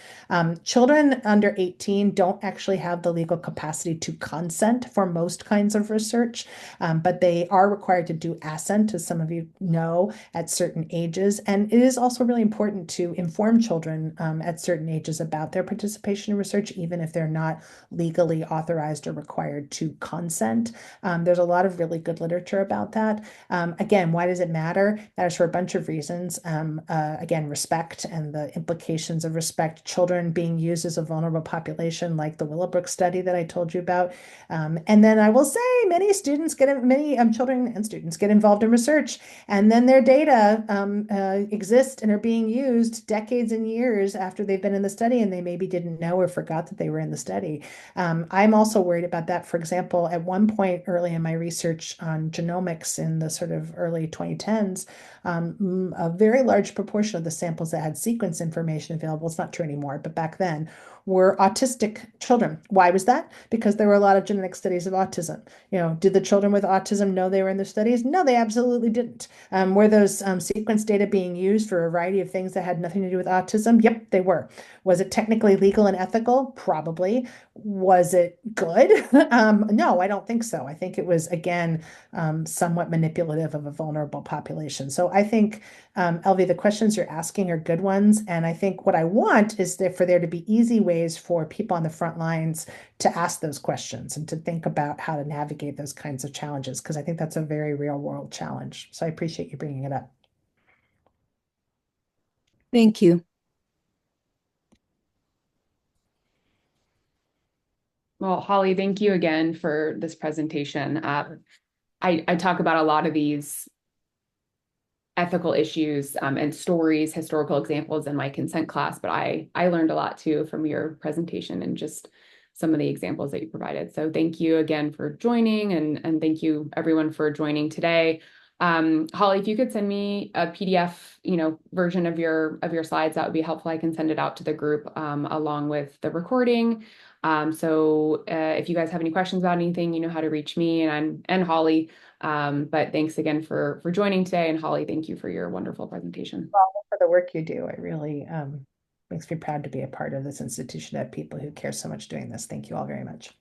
Speaker 2: Children under 18 don't actually have the legal capacity to consent for most kinds of research, but they are required to do assent, as some of you know, at certain ages. And it is also really important to inform children at certain ages about their participation in research, even if they're not legally authorized or required to consent. There's a lot of really good literature about that. Again, why does it matter? It matters for a bunch of reasons. Again, respect and the implications of respect, children being used as a vulnerable population, like the Willowbrook study that I told you about. And then I will say many children and students get involved in research, and then their data exist and are being used decades and years after they've been in the study, and they maybe didn't know or forgot that they were in the study. I'm also worried about that. For example, at one point early in my research on genomics in the sort of early 2010s, a very large proportion of the samples that had sequence information available, it's not true anymore, but back then, were autistic children. Why was that? Because there were a lot of genetic studies of autism. Did the children with autism know they were in the studies? No, they absolutely didn't. Were those sequence data being used for a variety of things that had nothing to do with autism? Yep, they were. Was it technically legal and ethical? Probably. Was it good? No, I don't think so. I think it was, again, somewhat manipulative of a vulnerable population. So I think, Elvie, the questions you're asking are good ones. And I think what I want is for there to be easy ways for people on the front lines to ask those questions and to think about how to navigate those kinds of challenges, because I think that's a very real world challenge. So I appreciate you bringing it up.
Speaker 4: Thank you.
Speaker 1: Well, Holly, thank you again for this presentation. I talk about a lot of these ethical issues and stories, historical examples in my consent class, but I learned a lot too from your presentation and just some of the examples that you provided. So thank you again for joining, and thank you everyone for joining today. Holly, if you could send me a PDF, version of your slides, that would be helpful. I can send it out to the group along with the recording. If you guys have any questions about anything, you know how to reach me and Holly. But thanks again for joining today. And Holly, thank you for your wonderful presentation.
Speaker 2: Well, for the work you do, it really makes me proud to be a part of this institution, of people who care so much doing this. Thank you all very much.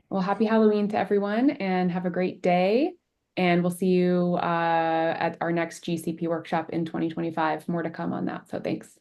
Speaker 1: Well, happy Halloween to everyone and have a great day. And we'll see you at our next GCP workshop in 2025. More to come on that. So thanks.